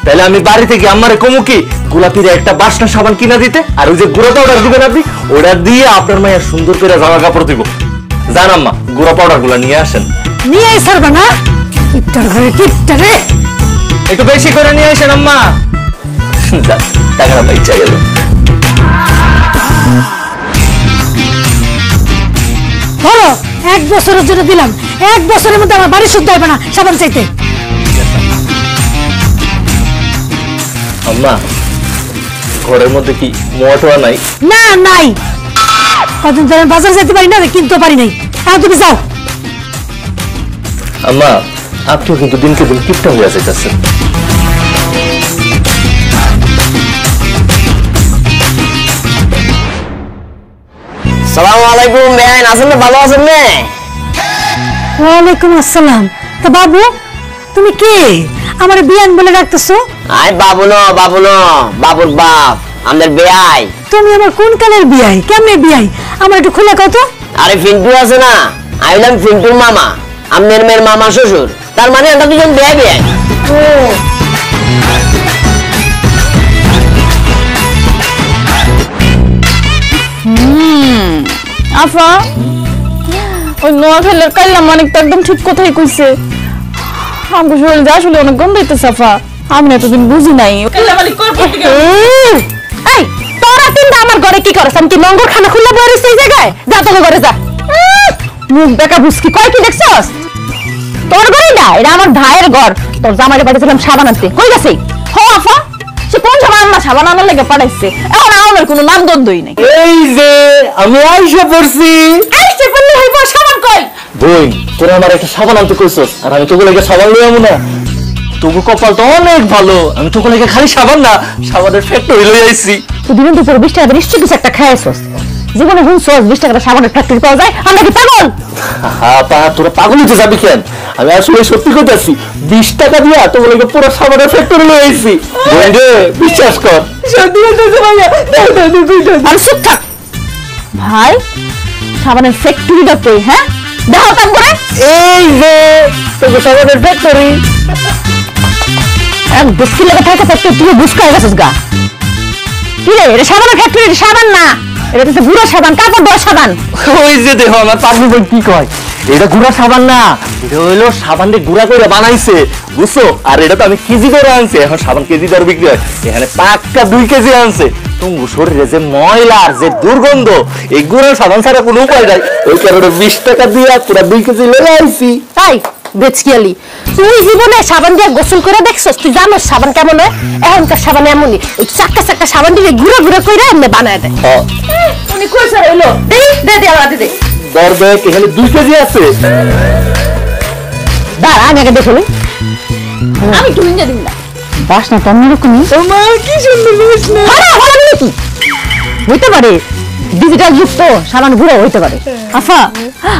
[SPEAKER 5] তাহলে আমি বাড়ি থেকে আম্মারে কমু কি গোলাপির একটা বাসনা সাবান কিনা দিতে, আর ওই যে গুঁড়া পাউডার দিবেন আপনি, ওটা দিয়ে আপনার মায়ের সুন্দর করে জামা কাপড় দিব। জান আম্মা, গুঁড়া পাউডার গুলা নিয়ে আসেন।
[SPEAKER 6] নিয়ে আসবা না, কিপটার ঘরে কিপটারে।
[SPEAKER 5] একটু বেশি করে নিয়ে আসেন আম্মা। টাকাটা পাইচা গেল।
[SPEAKER 6] বলো, 1 বছরের জন্য দিলাম, 1 বছরের মধ্যে আমার বাড়ি শুদ্ধ হবে না সাবান চাইতে।
[SPEAKER 5] আম্মা, ঘরের মধ্যে কি মোটর নাই?
[SPEAKER 6] না নাই, কদিন ধরে বাজার যেতে পারি না, কিনতে পারি নাই। এখন তুমি যাও।
[SPEAKER 5] আম্মা, আপনিও কিন্তু দিনকে দিন কিপটা হয়ে যাইতেছেন।
[SPEAKER 1] সালামু আলাইকুম বেআইন, আছেন না? ভালো আছেন না?
[SPEAKER 6] ওয়ালাইকুম আসসালাম। তা বাবু, তুমি কে? আমার বিয়ান বলে ডাকতেছো?
[SPEAKER 1] আই বাবু ন, বাবুর বাপ, আমাদের বেআই।
[SPEAKER 6] তুমি আমার কোন কালের বিয়াই, কেমনে বিয়াই, আমার একটু খুলে কত।
[SPEAKER 1] আরে ফিন্টু আছে না, আমি হলাম ফিন্টুর মামা, আপনার মেয়ের মামা শ্বশুর, তার মানে আমরা দুজন বেআই।
[SPEAKER 4] আফা, ওই নোয়াখালীর কাইলা মানিক তো একদম ঠিক কথাই কইছে। আমার শরীর যা আসলে অনেক গন্ধ হইতেছে আফা, আমি এতদিন বুঝি নাই। এই তোরা তিনটা আমার ঘরে কি করছ? আমি কি মঙ্গল খানা খুলে বসে এই জায়গায়? যা তোর ঘরে যা। মুখ দেখা বুঝকি কয় কি দেখছস? তোর ঘরে না, এটা আমার ভাইয়ের ঘর। তোর জামাইরে পাঠিয়েছিলাম সাবান আনতে, কই গেছে? হ আফা, সে কোন সময় আম্মা সাবান আনার লেগে পাঠাইছে, এখন আমার কোনো নাম গন্ধই নাই।
[SPEAKER 5] এই যে আমি আইসা পড়ছি।
[SPEAKER 4] আইসা পড়লে হইব, সাবান কই?
[SPEAKER 5] বোন, তোরা আমার একটা সাবান আনতে কইছস, আর আমি তোকে লেগে সাবান লই আমু না? তোকে কপাল তো অনেক ভালো, আমি তোকে লেগে খালি সাবান না, সাবানের ফ্যাক্টরি লই আইছি।
[SPEAKER 4] তুই দিন দুপুরে 20 টাকা নিশ্চয়ই কিছু একটা খাইছস। জীবনে শুনছস 20 টাকা সাবানের ফ্যাক্টরি পাওয়া যায়? আমরা কি পাগল?
[SPEAKER 5] পা তোরা পাগল হতে যাবি কেন? আমি আসলে সত্যি কইতাছি, 20 টাকা দিয়া তোকে লেগে পুরো সাবানের ফ্যাক্টরি লই আইছি। বোন রে, বিশ্বাস কর।
[SPEAKER 4] সত্যি কইতাছ ভাইয়া? আর চুপ থাক ভাই, সাবানের ফ্যাক্টরিটা কই? হ্যাঁ, দাও কাম করে।
[SPEAKER 5] এই যে তোকে সাবানের ফ্যাক্টরি।
[SPEAKER 4] এক বুঝকি লেগে থাকে তো তুই বুঝকা হয়ে গেছিস গা। কি রে, এটা সাবানের ফ্যাক্টরি, সাবান না, এটা তো গুঁড়া সাবান, কাপড় ধোয়া সাবান।
[SPEAKER 5] ওই যে দেখো আমার পাগলু বোন কি কয়, এটা গুঁড়া সাবান না, এটা হইলো সাবান দিয়ে গুঁড়া করে বানাইছে, বুঝছো? আর এটা তো আমি কেজি করে আনছি, এখন সাবান কেজি দরে বিক্রি হয়, এখানে পাক্কা 2 কেজি আনছে। তোমার শরীরে যে ময়লা আর যে দুর্গন্ধ, এই গুঁড়া সাবান ছাড়া কোনো উপায় নাই, ওই কারণে 20 টাকা দিয়ে পুরো 2 কেজি লয়ে আইছি।
[SPEAKER 4] তাই বেচকিয়ালি, তুই জীবনে সাবান দিয়ে গোসল করে দেখছস? তুই জানোস সাবান কেমন হয়? এখনকার সাবান এমনই, ওই চাক্কা চাক্কা সাবান দিয়ে গুঁড়া গুঁড়া করে এমনি বানায় দেয়। উনি কইছে হইলো, দে দে আমার দে
[SPEAKER 5] দর দেখ, এখানে 2 কেজি আছে।
[SPEAKER 4] দাঁড়া, আগে দেখো আমি একটু নিয়ে দিন না। বাসনা তো অন্যরকমই। তোমার কি সুন্দর বাসনা। কি হইতে পারে, ডিজিটাল যুগ তো, সাবান গুঁড়া হইতে পারে। আফা,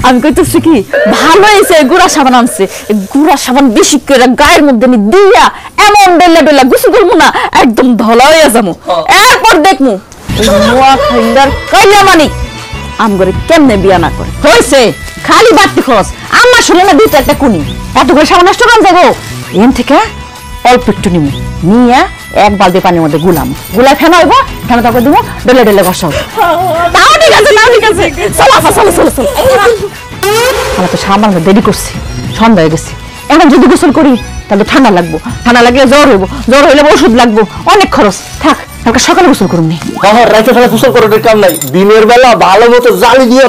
[SPEAKER 4] আমি কইতেছি কি, ভালো হয়েছে গুঁড়া সাবান আনছে। গুঁড়া সাবান বেশি করে গায়ের মধ্যে দিয়া এমন ডেলা ডেলা গোসল করবো না, একদম ধলা হয়ে যাবো। এরপর দেখমু নোয়াখালীর কাইলা মানিক আমগরে কেমনে বিয়া না করে। হয়েছে খালি বাড়তি খরচ, আমার শুনে না 2-4টা কুনি, এত করে সাবান নষ্ট করা যাবো? এন থেকে অল্প একটু নিমু, নিয়ে 1 বালতি পানির মধ্যে গুলাই ফেনা হইব, ফেনা তাকে দিব, ডেলে ডেলে ঘষা হবে। তাও ঠিক আছে, নাও ঠিক আছে। চলো আফা, চলো চলো চলো। আমরা তো সামান্য দেরি করছি, সন্ধ্যা হয়ে গেছে। এখন যদি গোসল করি তাহলে ঠান্ডা লাগবো, ঠান্ডা লাগলে জ্বর হইব, জ্বর হইলে ওষুধ লাগবো, অনেক খরচ। থাক, কালকে সকালে গোসল করুন নি।
[SPEAKER 5] হ্যাঁ, রাতে ফেলা গোসল করার কাম নাই, দিনের বেলা ভালো মতো জালি দিয়ে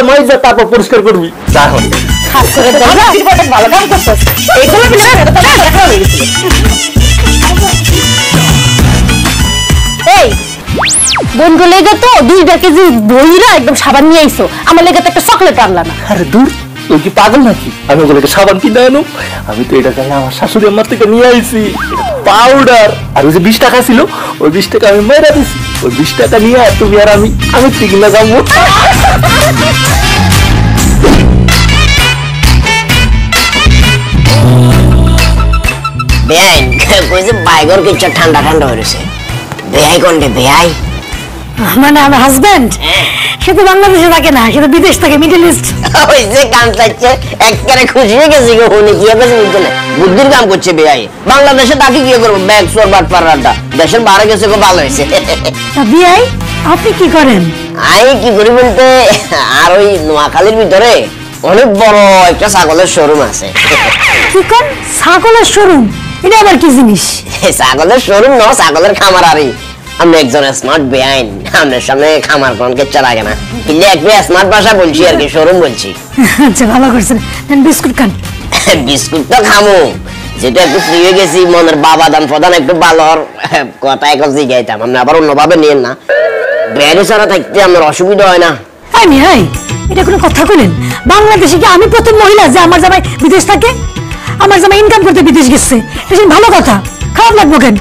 [SPEAKER 5] মাইজা তারপর পরিষ্কার করবি। তাহলে
[SPEAKER 4] খাস করে ভালো কাম করছিস, এইগুলো মিলে এটা তো দেখা হয়ে গেছে। এই বোনগো লেগে তো 2 কেজি বইরা একদম সাবান নিয়ে আইছো, আমার লেগে তো একটা চকলেট আনলা না।
[SPEAKER 5] আরে দূর, তুই কি পাগল নাকি? আমি ওগুলোকে সাবান কিনে আনো? আমি তো এটা জানি আমার শাশুড়ি আমার থেকে নিয়ে আইছি পাউডার। আর ওই যে 20 টাকা ছিল, ওই 20 টাকা আমি মাইরা দিছি। ওই 20 টাকা নিয়ে তুমি আর আমি ঠিক না যাবো।
[SPEAKER 1] বেআইন কইছে বাইগর কিছু ঠান্ডা ঠান্ডা হয়েছে, বেয়াই কোনটা বেয়াই?
[SPEAKER 6] মানে আমার হাজবেন্ড সে তো বাংলাদেশে থাকে না, সে তো বিদেশ থাকে, মিডল ইস্ট।
[SPEAKER 1] ওই যে কান চাচ্ছে একবারে খুশি হয়ে গেছি গো, উনি কি হবে বুঝতে না, বুদ্ধির কাম করছে বেয়াই। বাংলাদেশে তাকে কি করবো, ব্যাগ চোর বাট পাড়াটা, দেশের বাইরে গেছে গো, ভালো হয়েছে।
[SPEAKER 6] বিয়াই আপনি কি করেন?
[SPEAKER 1] আমি কি করি বলতে, আর ওই নোয়াখালীর ভিতরে অনেক বড় একটা ছাগলের শোরুম আছে।
[SPEAKER 6] কি করেন? ছাগলের শোরুম? এটা আবার কি জিনিস?
[SPEAKER 1] ছাগলের শোরুম না, ছাগলের খামার। আরে আমি একজন স্মার্ট বেআইন, আপনার সামনে খামার কোন কেচ্ছা লাগে না, কিন্তু একটু স্মার্ট ভাষা বলছি আর কি, শোরুম বলছি।
[SPEAKER 6] আচ্ছা ভালো করছেন, বিস্কুট খান।
[SPEAKER 1] বিস্কুট তো খামু, যেটা একটু ফ্রি হয়ে গেছি, মনের বাবাদান প্রধান একটু ভালো কথা এখন জিগাইতাম, আপনি আবার অন্যভাবে নিয়েন না। বেআইনি ছাড়া থাকতে আমার অসুবিধা হয় না।
[SPEAKER 6] আমি হাই এটা কোনো কথা কইলেন? বাংলাদেশে কি আমি প্রথম মহিলা যে আমার জামাই বিদেশ থাকে? আমার জামাই ইনকাম করতে বিদেশ গেছে, এটা ভালো কথা, খারাপ লাগবো কেন?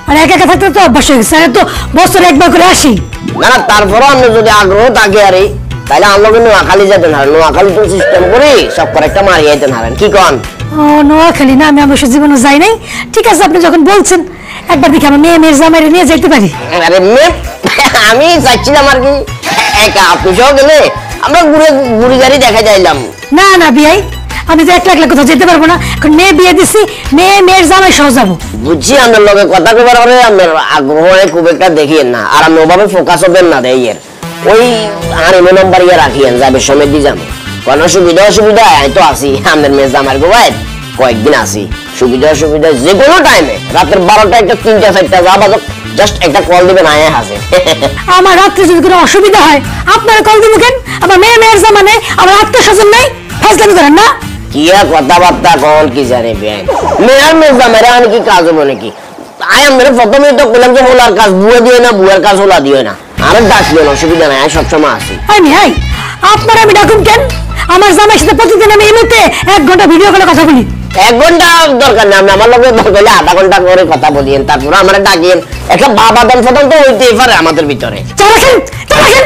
[SPEAKER 6] আর একা একা থাকতে তো অভ্যাস হয়ে গেছে, আর তো বছরে একবার করে আসি।
[SPEAKER 1] না না, তারপরও আপনি যদি আগ্রহ থাকে আরে, তাহলে আমরা কিন্তু নোয়াখালী যেতেন হারেন, নোয়াখালী তো সিস্টেম করি সব করে একটা মারি যেতেন হারেন, কি কন?
[SPEAKER 6] ও নোয়াখালী না, আমি অবশ্য জীবনে যাই নাই। ঠিক আছে, আপনি যখন বলছেন একবার দেখি আমার মেয়ের জামাইরে নিয়ে যেতে পারি।
[SPEAKER 1] আরে আমি চাচ্ছিলাম আর কি, একা আপনি সহ গেলে আমরা ঘুরে গাড়ি দেখা যাইলাম।
[SPEAKER 6] না না বিয়াই, আমি তো একলা একলা কোথাও যেতে পারবো না, এখন মেয়ে বিয়ে দিছি, মেয়ের জামাই সহ যাবো।
[SPEAKER 1] বুঝছি আপনার লগে কথা কবার পরে আপনার আগ্রহ খুব একটা দেখিয়েন না, আর আপনি ওভাবে ফোকাস হবেন না দেয়ের, ওই আর এমন নাম্বার ইয়ে রাখিয়েন, যাবে সময় দিয়ে যাবো, কোনো সুবিধা অসুবিধা আমি তো আসি, আপনার মেয়ে জামার গোবায় কয়েকদিন আসি, সুবিধা অসুবিধা যে কোনো টাইমে, রাতের 12টা, 1টা, 3টা, 4টা যা বাজো, জাস্ট একটা কল দিবেন, আয় হাসে।
[SPEAKER 6] আমার রাত্রে যদি কোনো অসুবিধা হয় আপনারা কল দিব কেন? আমার মেয়ের জামানে আমার আত্মীয় স্বজন নাই, ফাজলামি করেন না।
[SPEAKER 1] কি আর কথাবার্তা কন কি জানে ব্যাং, মেয়ের মেয়ে জামাইরা আমি কি কাজ হবো নাকি? আয় আমরা প্রথমে তো বললাম যে হোলার কাজ বুয়া দিয়ে না, বুয়ার কাজ হোলা দিয়ে না, আর ডাকলেন অসুবিধা নাই, আমি সবসময় আসি।
[SPEAKER 6] আমি হাই আপনারা আমি ডাকুন কেন? আমার জামাইয়ের সাথে প্রতিদিন আমি এই মুহূর্তে 1 ঘন্টা ভিডিও কলে কথা বলি।
[SPEAKER 1] 1 ঘন্টা দরকার নেই, আপনি আমার লগে দরকার হলে আধা ঘন্টা করে কথা বলিয়েন, তারপরে আমার ডাকিয়েন, একটা বাবা দান ফটন তো হইতেই পারে আমাদের ভিতরে।
[SPEAKER 6] চালাকেন চালাকেন,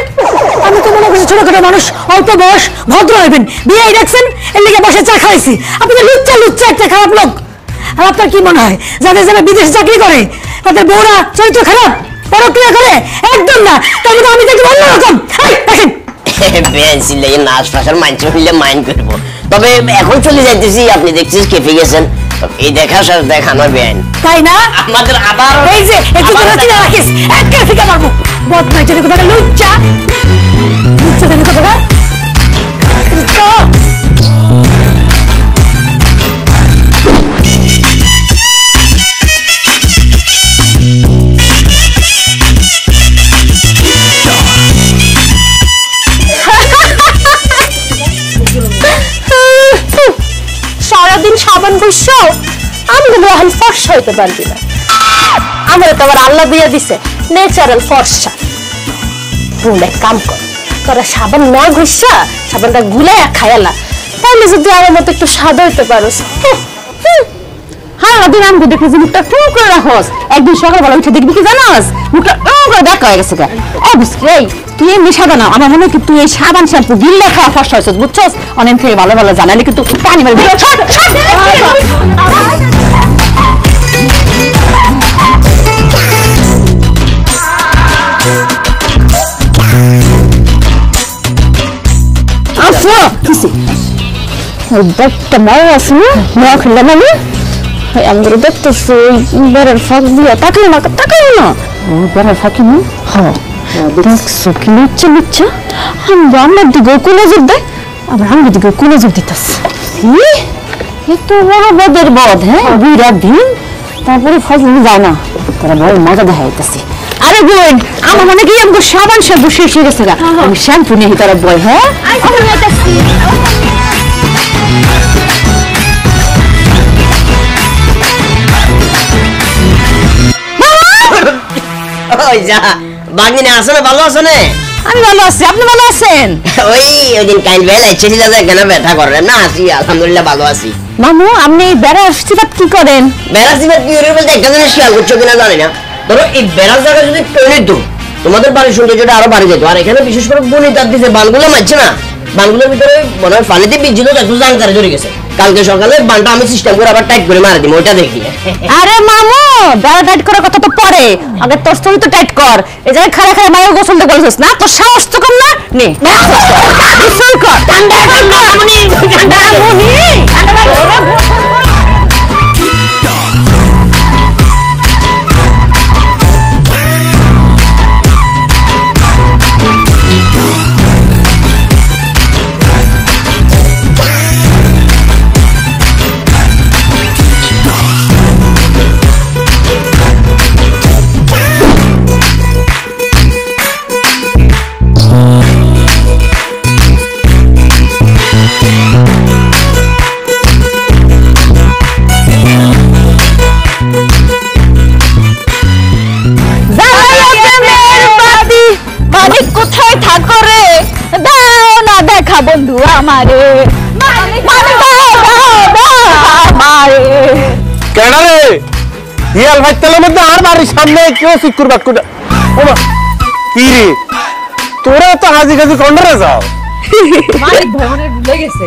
[SPEAKER 6] আমি তো মনে করছি ছোটখাটো মানুষ, অল্প বয়স, ভদ্র হইবেন, বিয়ে রাখছেন, এর লিগে বসে চা খাইছি, আপনি তো লুচ্চা একটা খারাপ লোক। আর আপনার কি মনে হয় যাদের যারা বিদেশে চাকরি করে তাদের বউরা চরিত্র খারাপ, পরক্রিয়া করে? একদম না, তবে তো আমি দেখি অন্যরকম। দেখেন
[SPEAKER 1] নাচ ফাঁসার মাইন্ড হইলে মাইন্ড করবো, তবে এখন চলে যাইতেছি, আপনি দেখছিস কেঁপে গেছেন, এই দেখা সার দেখা নয় বেআইন,
[SPEAKER 6] তাই না?
[SPEAKER 1] আমাদের আবার
[SPEAKER 6] এই যে একটু কথা চিন্তা রাখিস, একটা ফিকা মারবো, বদমাই চলে কোথাও লুচ্চা লুচ্চা জানি কোথাও লুচ্চা।
[SPEAKER 4] সারাদিন সাবান ঘুষছো, আমি কিন্তু এখন ফর্সা হইতে পারবি না। আমার তো আবার আল্লাহ দিয়ে দিছে ন্যাচারাল ফর্সা। বলে কাম কর, তোরা সাবান না ঘুষা সাবানটা গুলাইয়া খায়ালা, তাহলে যদি আমার মতো একটু স্বাদ হইতে পারোস।
[SPEAKER 3] হ্যাঁ দিন আমি দেখে যে মুখটা টু করে রাখস, একদিন সকালবেলা উঠে দেখবি কি জানাস, মুখটা করে দেখা হয়ে গেছে। তুই এমনি সাদা না, আমার মনে হয় তুই এই সাবান শ্যাম্পু গিল্লা খাওয়া ফর্সা হয়েছিস, বুঝছস? অনেক থেকে ভালো ভালো জানালে কিন্তু পানি মারবি।
[SPEAKER 4] দেখতে মারা আছে না, মারা খেলে না আমাদের দেখতেছি বেড়ার ফাঁক দিয়ে তাকাই না ও বেড়ার ফাঁকি না। হ্যাঁ দেখছো কি লুচ্চা লুচ্চা, আমরা আমার দিকে কোন নজর দেয়, আবার আমার দিকে কোন নজর দিতেছে। এত বড় বদের বদ, হ্যাঁ বুড়া দিন, তারপরে ফজল যায় না, তারা বড় মজা দেখা যাইতেছে। আরে বোন, আমার মনে কি আমাকে সাবান শ্যাম্পু শেষ হয়ে গেছে, আমি শ্যাম্পু নিয়ে তারা বয়। হ্যাঁ
[SPEAKER 1] ওই যা বাগিনে আসো না, ভালো আছো না?
[SPEAKER 3] আমি ভালো আছি, আপনি ভালো আছেন?
[SPEAKER 1] ওই দিন কাইল বেলা ইচ্ছেছিল যে কেন ব্যথা করেন না, আছি আলহামদুলিল্লাহ ভালো আছি।
[SPEAKER 3] মামু আপনি বেড়া সিবাত কি করেন?
[SPEAKER 1] বেড়া সিবাত কি করে বলতে একটা জিনিস খেয়াল করছো কিনা জানি না, ধরো এই বেড়ার জায়গা যদি টয়লেট তোমাদের বাড়ির সৌন্দর্যটা আরো বাড়ি যেত, আর এখানে বিশেষ করে বনি তার দিতে বালগুলো মারছে না, বানগুলোর ভিতরে মনে হয় পানিতে বিজিত একটু জানকারে জড়ে গেছে। কালকে সকালে বানটা আমি সিস্টেম করে আবার টাইট করে মারা দিই, ওইটা দেখি।
[SPEAKER 4] আরে মামু, বেড়া টাইট করার কথা তো পরে, আগে তোর স্তরি তো টাইট কর। এই জায়গায় খাড়া খাড়া মায়ের গোসল দিয়ে বলছিস না, তোর সাহস তো কম না। নে গোসল কর। ঠান্ডা ঠান্ডা মামুনি, ঠান্ডা মামুনি, কোথায় থাকো রে? দাও না দেখা বন্ধু আমারে,
[SPEAKER 2] কেডা রে ইয়াল ভাই তেলের মধ্যে আর বাড়ির সামনে কেউ সিকুর বাক করে ওমা কি রে তোরা তো হাজি গাজি কন্ডারে যাও
[SPEAKER 3] মালিক ভাই মনে ভুলে গেছে।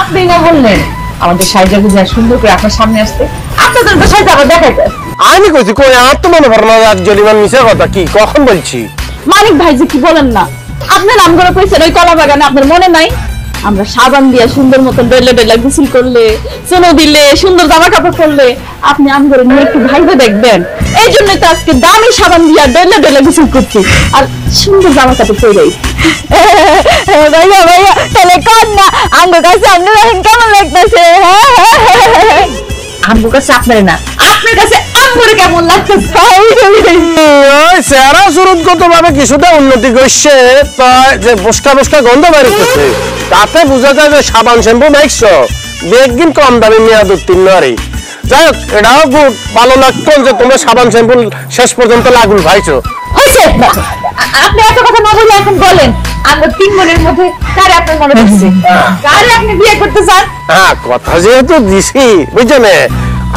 [SPEAKER 3] আপনি না বললেন আমাদের সাইজা গুজা সুন্দর করে আপনার সামনে আসতে, আপনাদের তো সাইজা আবার দেখাইতে।
[SPEAKER 2] আমি কইছি কই আর তো মনে পড়ে না জলিমান মিশা কথা কি কখন বলছি।
[SPEAKER 4] মালিক ভাই যে কি বলেন না, আপনার নাম করে কইছেন ওই কলা বাগানে, আপনার মনে নাই? আমরা সাবান দিয়ে সুন্দর মতন ডেলা ডেলা গোসল করলে, সোনো দিলে, সুন্দর জামা কাপড় পরলে আপনি আম করে নিয়ে একটু ভাইবে দেখবেন। এই জন্যই তো আজকে দামি সাবান দিয়ে ডেলা ডেলা গোসল করছি আর সুন্দর জামা কাপড় পরে। ভাইয়া ভাইয়া তাহলে কান না, আমার কাছে আপনার এখন কেমন লাগতেছে? আমার কাছে আপনার না, আপনার কাছে আমার কেমন লাগতেছে?
[SPEAKER 2] ওই চেহারা সুরতগত ভাবে কিছুটা উন্নতি করছে, যে বসকা বসকা গন্ধ বেরোতেছে তাতে বোঝা যায় যে সাবান শ্যাম্পু মাইকছো বেগিন কম দামে মেয়াদ উত্তীর্ণ আরে। যাই হোক এটাও গুড, ভালো লাগতো যে তোমরা সাবান শ্যাম্পু শেষ পর্যন্ত লাগুল ভাইছো।
[SPEAKER 4] হয়েছে, আপনি এত কথা না বলে এখন বলেন আমরা তিন বোনের মধ্যে কারে আপনার মনে পড়ছে, কারে আপনি বিয়ে করতে চান?
[SPEAKER 2] হ্যাঁ কথা যেহেতু দিছি বুঝছো না,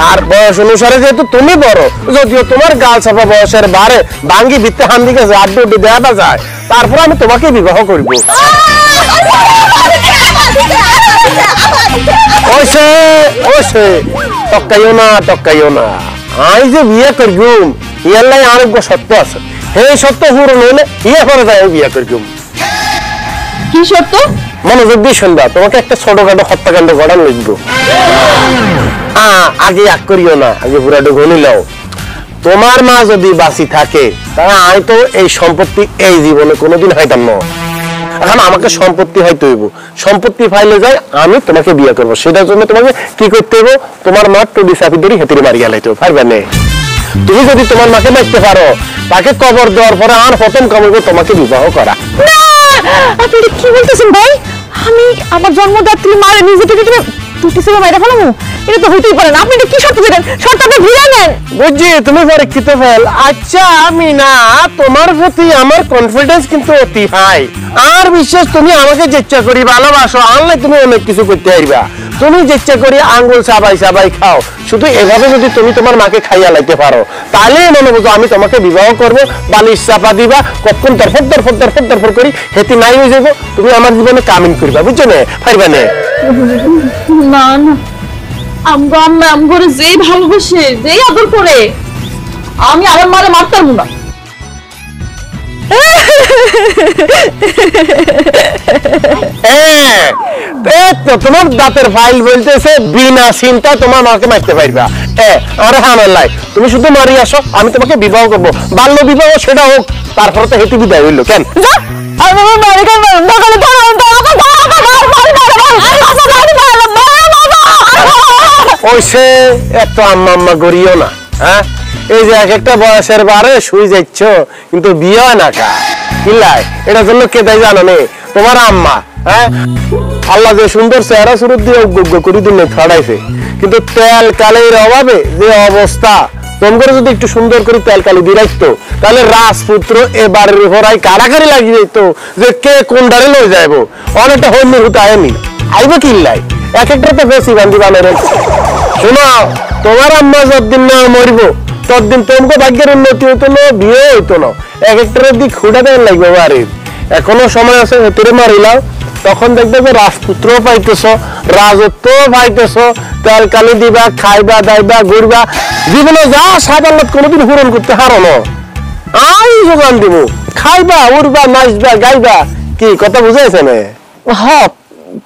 [SPEAKER 2] আর বয়স অনুসারে যেহেতু তুমি বড়, যদিও তোমার গাল চাপা বয়সের বারে ভাঙ্গি ভিত্তে হান্দি গেছে আড্ডি উড্ডি দেওয়া যায়, তারপর আমি তোমাকে বিবাহ করবো। ওইসে ওইসে টক্কাইও না টক্কাইও না, আমি যে বিয়ে করগুম ইয়ার লাই আরেক সত্য আছে, সেই সত্য পূরণ হইলে ইয়ে করে যায় বিয়ে করগুম।
[SPEAKER 4] কি সত্য?
[SPEAKER 2] মনোযোগ দিয়ে শুনবা, তোমাকে একটা ছোটখাটো হত্যাকাণ্ড ঘটান লিখবো। আগে এক করিও না, আগে পুরাটা গনি লও। তোমার মা যদি বাঁচি থাকে তাহলে আমি তো এই সম্পত্তি এই জীবনে কোনোদিন হইতাম না। এখন আমাকে সম্পত্তি হয়তো হইব, সম্পত্তি ফাইলে যায় আমি তোমাকে বিয়ে করবো, সেটার জন্য তোমাকে কি করতে হইব? তোমার মা টুডি চাপি ধরি হেতিরে মারি গেলাইতে পারবে না। তুমি যদি তোমার মাকে মারতে পারো, তাকে কবর দেওয়ার পরে আর প্রথম কাম হইব তোমাকে বিবাহ করা।
[SPEAKER 4] আপনি কি বলতেছেন ভাই? আমি আমার জন্মদাত্রী মারে নিজে থেকে টুটি সেবা মাইরা ফেলামু? এটা তো হইতেই পারে না। আপনি কি শর্ত দিলেন? শর্ত আপনি ভুলে নেন।
[SPEAKER 2] বুঝছি তুমি পরীক্ষিত ফেল। আচ্ছা আমি না, তোমার প্রতি আমার কনফিডেন্স কিন্তু অতি হাই, আর বিশ্বাস তুমি আমাকে যেচ্ছা করি ভালোবাসো, আনলে তুমি অনেক কিছু করতে পারবা। তুমি যেচ্ছা করি আঙ্গুল চাবাই চাবাই খাও, শুধু এভাবে যদি তুমি তোমার মাকে খাইয়া লাইতে পারো তাহলে মনে বুঝো আমি তোমাকে বিবাহ করবো, বালিশ চাপা দিবা, কখন দরফর দরফর দরফর দরফর করি হেতি নাই হয়ে যাবো, তুমি আমার জীবনে কামিন করবা, বুঝছো না? পারবা না?
[SPEAKER 4] না না, আমগো আম্মা আমগোরে যেই ভালোবাসে, যেই আদর করে, আমি আমার মারে মারতাম না।
[SPEAKER 2] তোমার দাঁতের ফাইল বলতেছে বিনা চিন্তা তোমার মাকে মারতে পারবা। আরে হানাল্লাই, তুমি শুধু মারি আসো, আমি তোমাকে বিবাহ করবো, বাল্য বিবাহ সেটা হোক, তারপরে তো হেতু বিদায় হইলো। কেন ওইসে এত আম্মা আম্মা করিও না। হ্যাঁ এই যে এক একটা বয়সের বারে শুই যাচ্ছ কিন্তু বিয়ে হয় না কা কিলাই, এটার জন্য কে তাই জানো নে? তোমার আম্মা। হ্যাঁ আল্লাহ যে সুন্দর চেহারা সুরত দিয়ে অজ্ঞ করে দিন ছড়াইছে, কিন্তু তেল কালের অভাবে যে অবস্থা, তোমাকে যদি একটু সুন্দর করে তেল কালি দিয়ে রাখতো তাহলে রাজপুত্র এবারের ঘোড়ায় কারাকারি লাগিয়ে যেত যে কে কোন ডারে লয়ে যাইবো। অনেকটা হইনি হতে আয়নি আইবো কিল্লাই, এক একটা তো বেশি বান্ধি বানানো। শোনো, তোমার আম্মা যতদিন না মরিব ততদিন তোমাকে ভাগ্যের উন্নতি হইতো না, বিয়ে হইতো না, এক একটার দিক খুঁড়া দেন লাগবে বাড়ির। এখনো সময় আছে, হেতুরে মারিলাও, তখন দেখবে যে রাজপুত্র পাইতেছ, রাজত্ব পাইতেছ, তেল কালি দিবা, খাইবা দাইবা ঘুরবা, জীবনে যা সাধারণত কোনোদিন পূরণ করতে হারো না, আই যোগান দিব, খাইবা উড়বা নাচবা গাইবা। কি কথা বুঝাইছেন?
[SPEAKER 4] হ,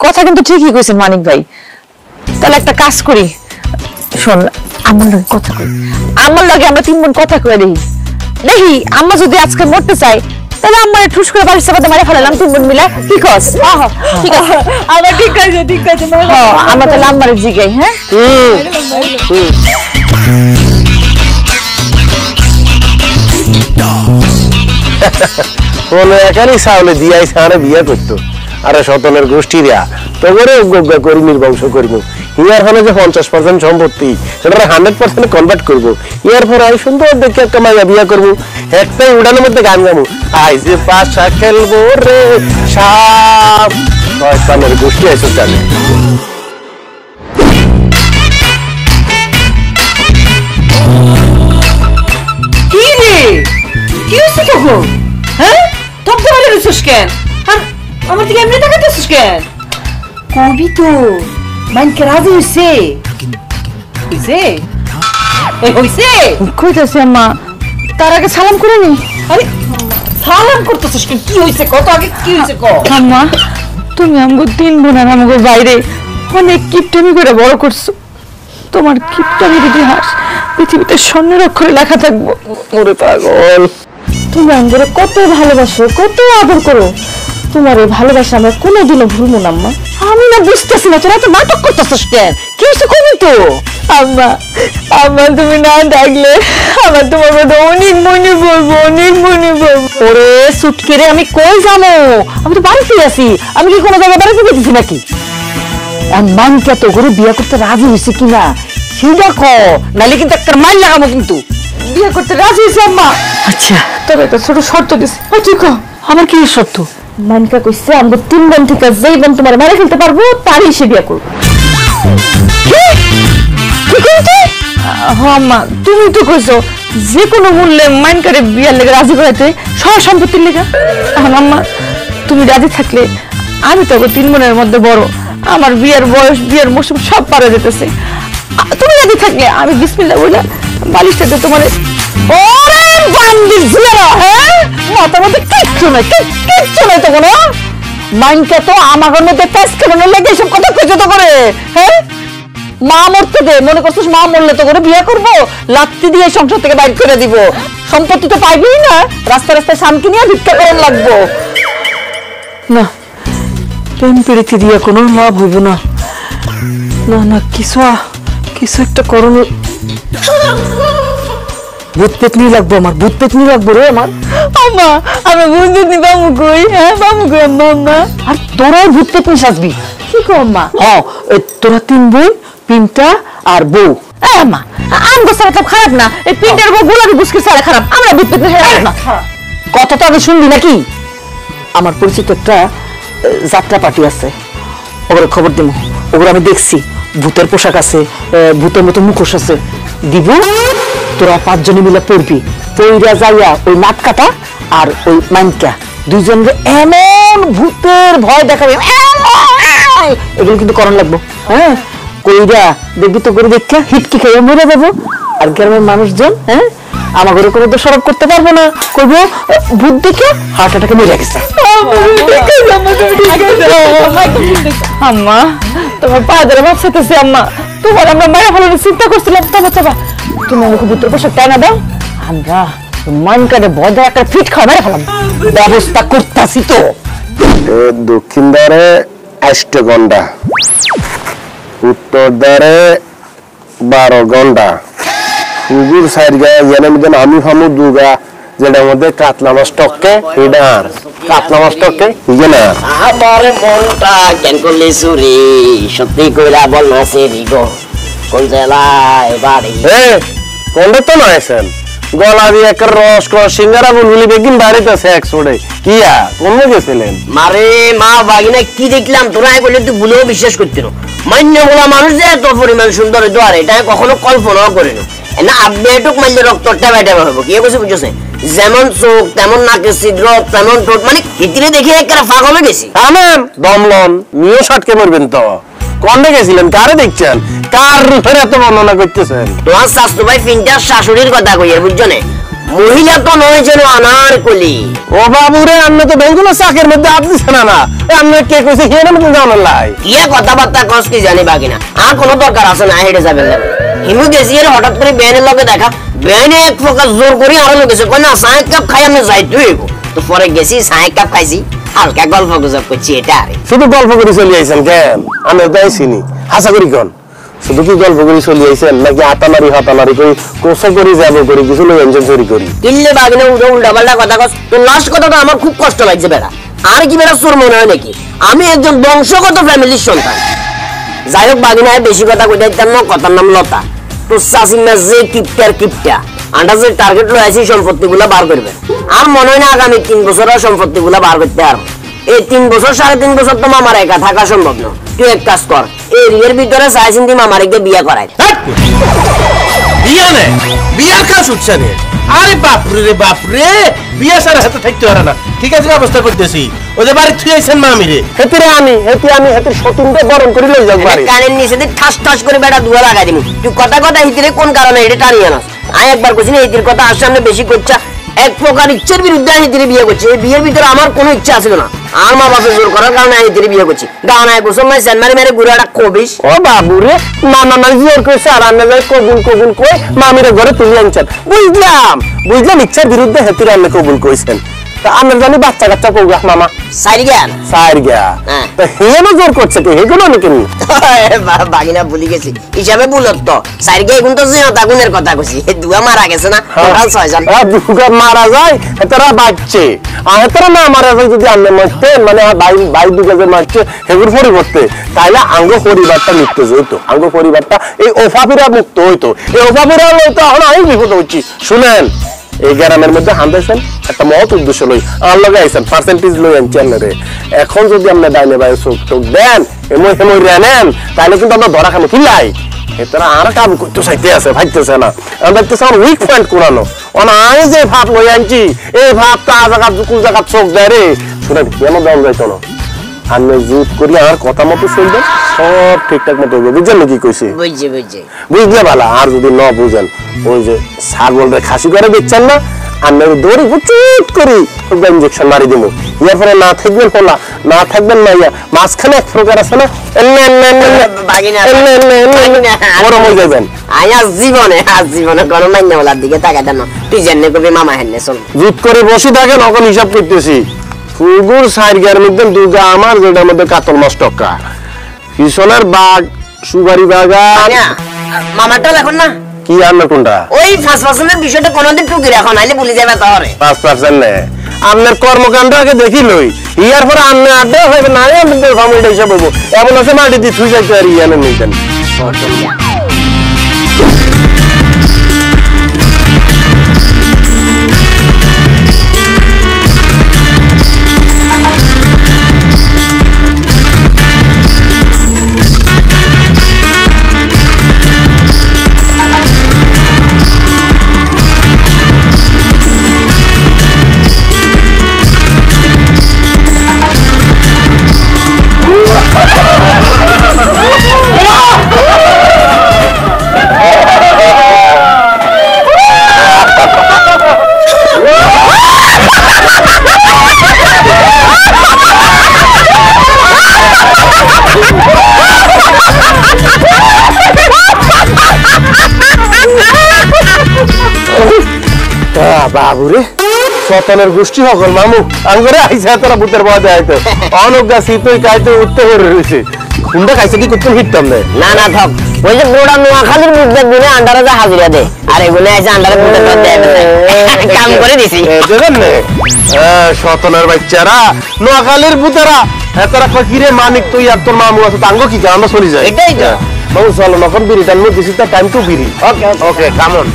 [SPEAKER 4] কথা কিন্তু ঠিকই কইছেন মানিক ভাই। তাহলে একটা কাজ করি, শোন, আমার লগে কথা কই, আমার লগে আমরা 3 বোন কথা কই দেখি। দেখি আম্মা যদি আজকে মরতে চাই, তাহলে আম্মা ঠুস করে বাড়ির সাথে মারা ফেলালাম 3 বোন মিলা। কি কস? ঠিক আছে,
[SPEAKER 3] আমার ঠিক আছে, ঠিক আছে।
[SPEAKER 4] আমরা তাহলে আম্মারে জিগাই। হ্যাঁ,
[SPEAKER 2] বলে একারই চাউলে দিয়াই সারে বিয়া করতো, আরে শতনের গোষ্ঠী দেয়া তো করে কর্মীর বংশ করিব। ইয়ার ফলে যে 50% সম্পত্তি সেটা 100% কনভার্ট করবো। ইয়ার পরে আমি সুন্দর দেখে একটা মাইয়া বিয়া করবো, একটাই উড়ানোর মধ্যে গান গাবো, আই যে পাশা খেলবো রে সাপ। শয়তানের গোষ্ঠী এসে জানে।
[SPEAKER 3] কি রে, কি হচ্ছে তখন? হ্যাঁ, তখন বলে রেছিস কেন? আর আমার দিকে এমনি তাকাইতেছিস কেন? কবি তো মাইনকে রাজি হইছে, হইছে, হইছে।
[SPEAKER 4] কইতাছি আম্মা, তার আগে সালাম করে নি।
[SPEAKER 3] আরে সালাম করতেছিস কেন? কি হইছে কত আগে, কি হইছে ক?
[SPEAKER 4] আম্মা, তুমি আমগো 3 বোন আর আমগো বাইরে অনেক কিপটামি করে বড় করছো। তোমার কিপটামির ইতিহাস পৃথিবীতে স্বর্ণের অক্ষরে লেখা থাকবো।
[SPEAKER 2] ওরে পাগল,
[SPEAKER 4] তুমি আমাদের কত ভালোবাসো, কত আদর করো। তোমার এই ভালোবাসা আমরা কোনোদিনও ভুলবো না আম্মা।
[SPEAKER 3] আমি না বুঝতেছি না, তোরা তো নাটক করতেছিস কেন? কি হইছে কবি তো?
[SPEAKER 4] আম্মা, আম্মা তুমি না ডাকলে আমার তোমার কথা অনেক মনে পড়বো, অনেক মনে পড়বো।
[SPEAKER 3] ওরে সুটকেরে, আমি কই যাবো? আমি তো বাড়িতে আছি, আমি কি কোনো জায়গায় বেড়াতে গেছি নাকি? মানকে তো করে বিয়ে করতে রাজি হয়েছে কিনা সেটা ক, নাহলে কিন্তু একটা মাইল লাগাবো। কিন্তু বিয়ে করতে রাজি হয়েছে আম্মা।
[SPEAKER 4] আচ্ছা, তবে একটা ছোট শর্ত দিছি।
[SPEAKER 3] ঠিক, আমার কি শর্ত?
[SPEAKER 4] মানকা কইছে আমরা 3 বোন থেকে যেই বোন তোমার মেরে ফেলতে পারবো তারই সে বিয়ে করবো। হ্যাঁ মা, তুমি তো কইছো যে কোনো মূল্যে মাইনকারে বিয়ার লেগে রাজি করাইতে, সব সম্পত্তির লেগে। এখন আম্মা তুমি রাজি থাকলে, আমি তো 3 বোনের মধ্যে বড়, আমার বিয়ের বয়স, বিয়ের মৌসুম সব পারে যেতেছে। তুমি রাজি থাকলে আমি বিসমিল্লাহ বলে বালিশটাতে তোমার। ওরে বান্দির ঝুলেরা, হ্যাঁ মাথার মধ্যে কিচ্ছু নাই, কিচ্ছু নাই তো কোনো। মাইনকে তো আমার মধ্যে তেজ কেমন লেগে এসব কথা কইছো তো করে। হ্যাঁ, মা মরতে দে, মনে করছিস মা মরলে তো করে বিয়ে করবো, লাত্তি দিয়ে সংসার থেকে বাইর করে দিব। সম্পত্তি তো পাইবি না, রাস্তায় রাস্তায় শান্তি নিয়ে ভিক্ষা করার লাগবো না। প্রেম প্রীতি দিয়ে কোনো লাভ হইব না। না না, কিছু একটা করণীয়। ভূত পেতনি লাগবো আমার, ভূত পেতনি লাগবো রে আমার। আম্মা, আমি ভূত পেতনি বামু কই? হ্যাঁ বামু কই আম্মা? আম্মা, আর তোরাই ভূত পেতনি সাজবি। কি কো আম্মা? হ্যাঁ, তোরা 3 বোন, 3টা আর বউ। আম্মা, আমগো সারা তো খারাপ না, এই 3টার বউ গোলাপি বুসকি সারা খারাপ, আমরা ভূত পেতনি খারাপ না। কথা তো আগে শুনবি নাকি? আমার পরিচিত একটা যাত্রা পার্টি আছে, ওগুলো খবর দিব। ওগুলো আমি দেখছি, ভূতের পোশাক আছে, ভূতের মতো মুখোশ আছে, দিব। তোরা 5 জনে মিলে পড়বি, পইরা যাইয়া ওই নাটকাটা আর ওই মাইনকা দুইজনের এমন ভূতের ভয় দেখাবে, এগুলো কিন্তু করণ লাগবো। হ্যাঁ, কইরা দেখবি তো করে দেখা হিটকি খেয়ে মরে যাবো। আর গ্রামের মানুষজন, হ্যাঁ, আমার ঘরে কোনো দোষারোপ করতে পারবো না, করবো ভূত দেখে হার্ট অ্যাটাকে মরে গেছে। আম্মা, তোমার পা ধরে ভাবতেছি আম্মা, তোমার আমরা মায়ের ফলানোর চিন্তা করছিলাম। তবে তুমি আমাকে ভূতের পোশাক টানা দাও, আমরা মান কাটে বড় একটা ফিট খাওয়া মেরে ফেলাম, ব্যবস্থা করতেছি তো।
[SPEAKER 2] দক্ষিণ দ্বারে 8 ঘন্টা, উত্তর দ্বারে 12 ঘন্টা, পুকুর সাইড গায়ে যেন আমি ফামু দুগা, যেটার মধ্যে কাতলা মাছ টককে, এটা আর কাতলা মাছ টককে ইয়ে না।
[SPEAKER 1] আমার মনটা কেন করলে চুরি, সত্যি কইরা বল না সে রিগো, কোন জেলায় বাড়ি?
[SPEAKER 2] কোনটা তো নয়ছেন গলা দিয়ে একটা রস কর সিঙ্গারা বুলবুলি বেগিন বাড়িতে আছে 100 কিয়া কোন গেছিলেন?
[SPEAKER 1] মারে মা বাগিনা কি দেখলাম, তোরা বলে তুই ভুলেও বিশ্বাস করতি না। মান্য বলা মানুষ যে এত পরিমাণ সুন্দর হইতো, আর এটা কখনো কল্পনাও করিনি না। আপনি এটুক মাইলে রক্তটা বাইটা হবো কি কইছে বুঝছে? যেমন চোখ তেমন নাকের ছিদ্র তেমন ঠোঁট, মানে ভিতরে দেখে একটা পাগল হয়ে গেছি।
[SPEAKER 2] আমেন দমলন নিয়ে শটকে মরবেন তো। কন্ডে গেছিলেন, কারে দেখছেন, কার রূপের এত বর্ণনা করতেছেন?
[SPEAKER 1] তোমার শাস্তু ভাই ফিনটার শাশুড়ির কথা কই, বুঝছো না? মহিলা তো নয় যেন আনারকলি।
[SPEAKER 2] ও বাবুরে, আপনি তো বেঙ্গুলো চাকের মধ্যে হাত দিচ্ছেন না। আপনি কে কইছে হিয়ানের মধ্যে যাওয়ার লাই?
[SPEAKER 1] কি কথাবার্তা কস কি জানি বাকি না, আর কোনো দরকার আছে না, হেঁটে যাবেন না। হিমু গেছি এর হঠাৎ করে বেনের লগে দেখা, বেনে এক ফোকাস জোর করি আরো লোকেছে কই না চায়ের কাপ খাই আমি যাই তুই। তো পরে গেছি চায়ের কাপ খাইছি, হালকা গল্প গুজব করছি, এটা আরে
[SPEAKER 2] শুধু গল্প করে চলে আইছেন কেন? আমি তো আইসিনি হাসা করি কোন, শুধু কি গল্প করে চলে আইছেন নাকি হাতামারি করি কোসা করি যাবো করি কিছু লোক এনজয় চুরি করি?
[SPEAKER 1] কিনলে বাগিনে উল্টা পাল্টা কথা কস। তো লাস্ট কথাটা আমার খুব কষ্ট লাগছে বেড়া। আর কি বেড়া চোর মনে হয় নাকি? আমি একজন বংশগত ফ্যামিলির সন্তান। যাই হোক বাগিনায় বেশি কথা কই দিতাম না, কথার নাম লতা। তো চাষিমা যে কিপটা আন্দাজের টার্গেট লয়েছি সম্পত্তিগুলো বার করবে। আর মনে হয় না আগামী 3 বছর সম্পত্তিগুলো বার করতে পারবো। এই 3 বছর 3.5 বছর তো মামার একা থাকা সম্ভব না। তুই এক কাজ কর, এই রিয়ের ভিতরে চাইছিন তুই মামার একদিন বিয়ে করাই।
[SPEAKER 2] বিয়া নে, বিয়ার কাজ উঠছে রে। আরে বাপরে রে বাপরে, বিয়া সারা হাতে থাকতে পারে না। ঠিক আছে, ব্যবস্থা করতেছি। ওদের বাড়ি থুই আইছেন মামি রে। হেতিরে আমি হেতির সতীনকে বরণ করে লই যাও বাড়ি।
[SPEAKER 1] কানের নিচে দিয়ে ঠাস করে বেটা দুয়া লাগাই দিমু। তুই কথা হিতিরে কোন কারণে এটা টানিয়ে আনাস? আমি একবার কইছি না হিতির কথা আর সামনে বেশি করছা। এক প্রকার ইচ্ছের বিরুদ্ধে আমি হিতিরে বিয়ে করছি। এই বিয়ের ভিতরে আমার কোনো ইচ্ছা ছিল না। আর মা বাপের জোর করার কারণে আমি হিতিরে বিয়ে করছি। গাওনায় গোসল নাই সেনমারি মেরে ঘুরে একটা কবিস।
[SPEAKER 2] ও বাবু রে, না জোর কইছে আর আন্না যাই কবুল কই মামিরে ঘরে তুলি আনছেন। বুঝলাম ইচ্ছার বিরুদ্ধে হেতিরে আন্না কবুল কইছেন। তা আমরা জানি বাচ্চা কাচ্চা কইগা মামা
[SPEAKER 1] সাইর জ্ঞান
[SPEAKER 2] তা হেনো জোর করছে কি হেগুলো নাকি?
[SPEAKER 1] বাগিনা ভুলি গেছি, হিসাবে ভুলত তো। সাইর গে এখন তো জিয়তা গুণের কথা কইছি। এই দুয়া মারা গেছে না, টোটাল 6 জন।
[SPEAKER 2] দুগা মারা যায়, এতরা বাচ্চে আর এতরা না মারা যায়। যদি আন্না মারতে মানে ভাই দুগা যে মারছে হেগুর পরিবর্তে, তাইলে আঙ্গ পরিবারটা মুক্ত হইতো। আঙ্গ পরিবারটা এই ওফাফিরা মুক্ত হইতো। এই ওফাফিরা লইতো এখন আমি বিপদ হচ্ছি। শুনেন, এই গ্রামের মধ্যে হান্দাইছেন একটা মহৎ উদ্দেশ্য লই আর লগে আইছেন, পার্সেন্টেজ লই আনছেন রে। এখন যদি আপনি ডাইনে বাইরে চোখ দেন এমই নেন, তাহলে কিন্তু আমরা ধরা খামো কিলাই। এতারা আর কাম করতে চাইতে আছে, ভাবতেছে না। আমি ভাবতেছে আমার উইক পয়েন্ট কোরানো। আমি যে ভাব লই আনছি এই ভাবটা কুল জায়গা চোখ দেয় রে। শুনেন, কেন দেওয়া যাইতো না? আমি জুত করি আমার কথা মতো চলবে, সব ঠিকঠাক মতো হবে। বুঝছেন নাকি কইছি? বুঝলে ভালো। আর যদি না বুঝেন, ওই যে ছাগলরে খাসি করে দিচ্ছেন না, আমি দৌড়ি চুট করি ইঞ্জেকশন মারি দিব। এরপরে না থাকবেন হোলা, না থাকবেন না ইয়া মাঝখানে এক প্রকার আছে না, গরম হয়ে যাবেন।
[SPEAKER 1] জীবনে গরম মাইনা বলার দিকে তাকাতেন না। তুই জেনে করবি মামা হেনে চল
[SPEAKER 2] জুত করে বসে থাকেন। এখন হিসাব করতেছি ফুগুর সাইডগার মধ্যে দুগা আমার, যেটার মধ্যে কাতল মাছ টক্কা, পিছনের বাঘ সুপারি বাগান।
[SPEAKER 1] মামাটা এখন না
[SPEAKER 2] কি আনলো কোনটা?
[SPEAKER 1] ওই 5% বিষয়টা কোনদিন টুকি রাখো, নাইলে ভুলে যাবে তাহলে।
[SPEAKER 2] 5% নে আপনার কর্মকাণ্ড আগে দেখি লই, ইয়ার পরে আপনি আড্ডা হইবে না, আমাদের ফ্যামিলিটা হিসাব হইব। এমন আছে মাটি দিয়ে থুই যাইতে আর ইয়ানে নিতেন। বাবুরে, সতনের গোষ্ঠী সকল মামু আঙ্গরে আইসা তোরা ভূতের ভয় দেখাইতে অনজ্ঞা শীতই কাইতে উঠতে করে রয়েছে। খুন্ডা খাইছে কি করতে হিটতাম
[SPEAKER 1] না থাক। ওই যে গোড়া নোয়াখালীর বুদ্ধের দিনে আন্ডারে যা হাজিরা দে, আর এগুলো আইসা আন্ডারে বুদ্ধের কাম করে দিছি।
[SPEAKER 2] সতনের বাচ্চারা নোয়াখালীর ভূতেরা এতরা কিরে মানিক তুই আর তোর মামু আছে তাঙ্গ কি আমরা চলে যায়।
[SPEAKER 1] এটাই তো
[SPEAKER 2] মামু চলো নখন বিড়ি টানবো, this is the time to bidi.
[SPEAKER 1] Okay come on.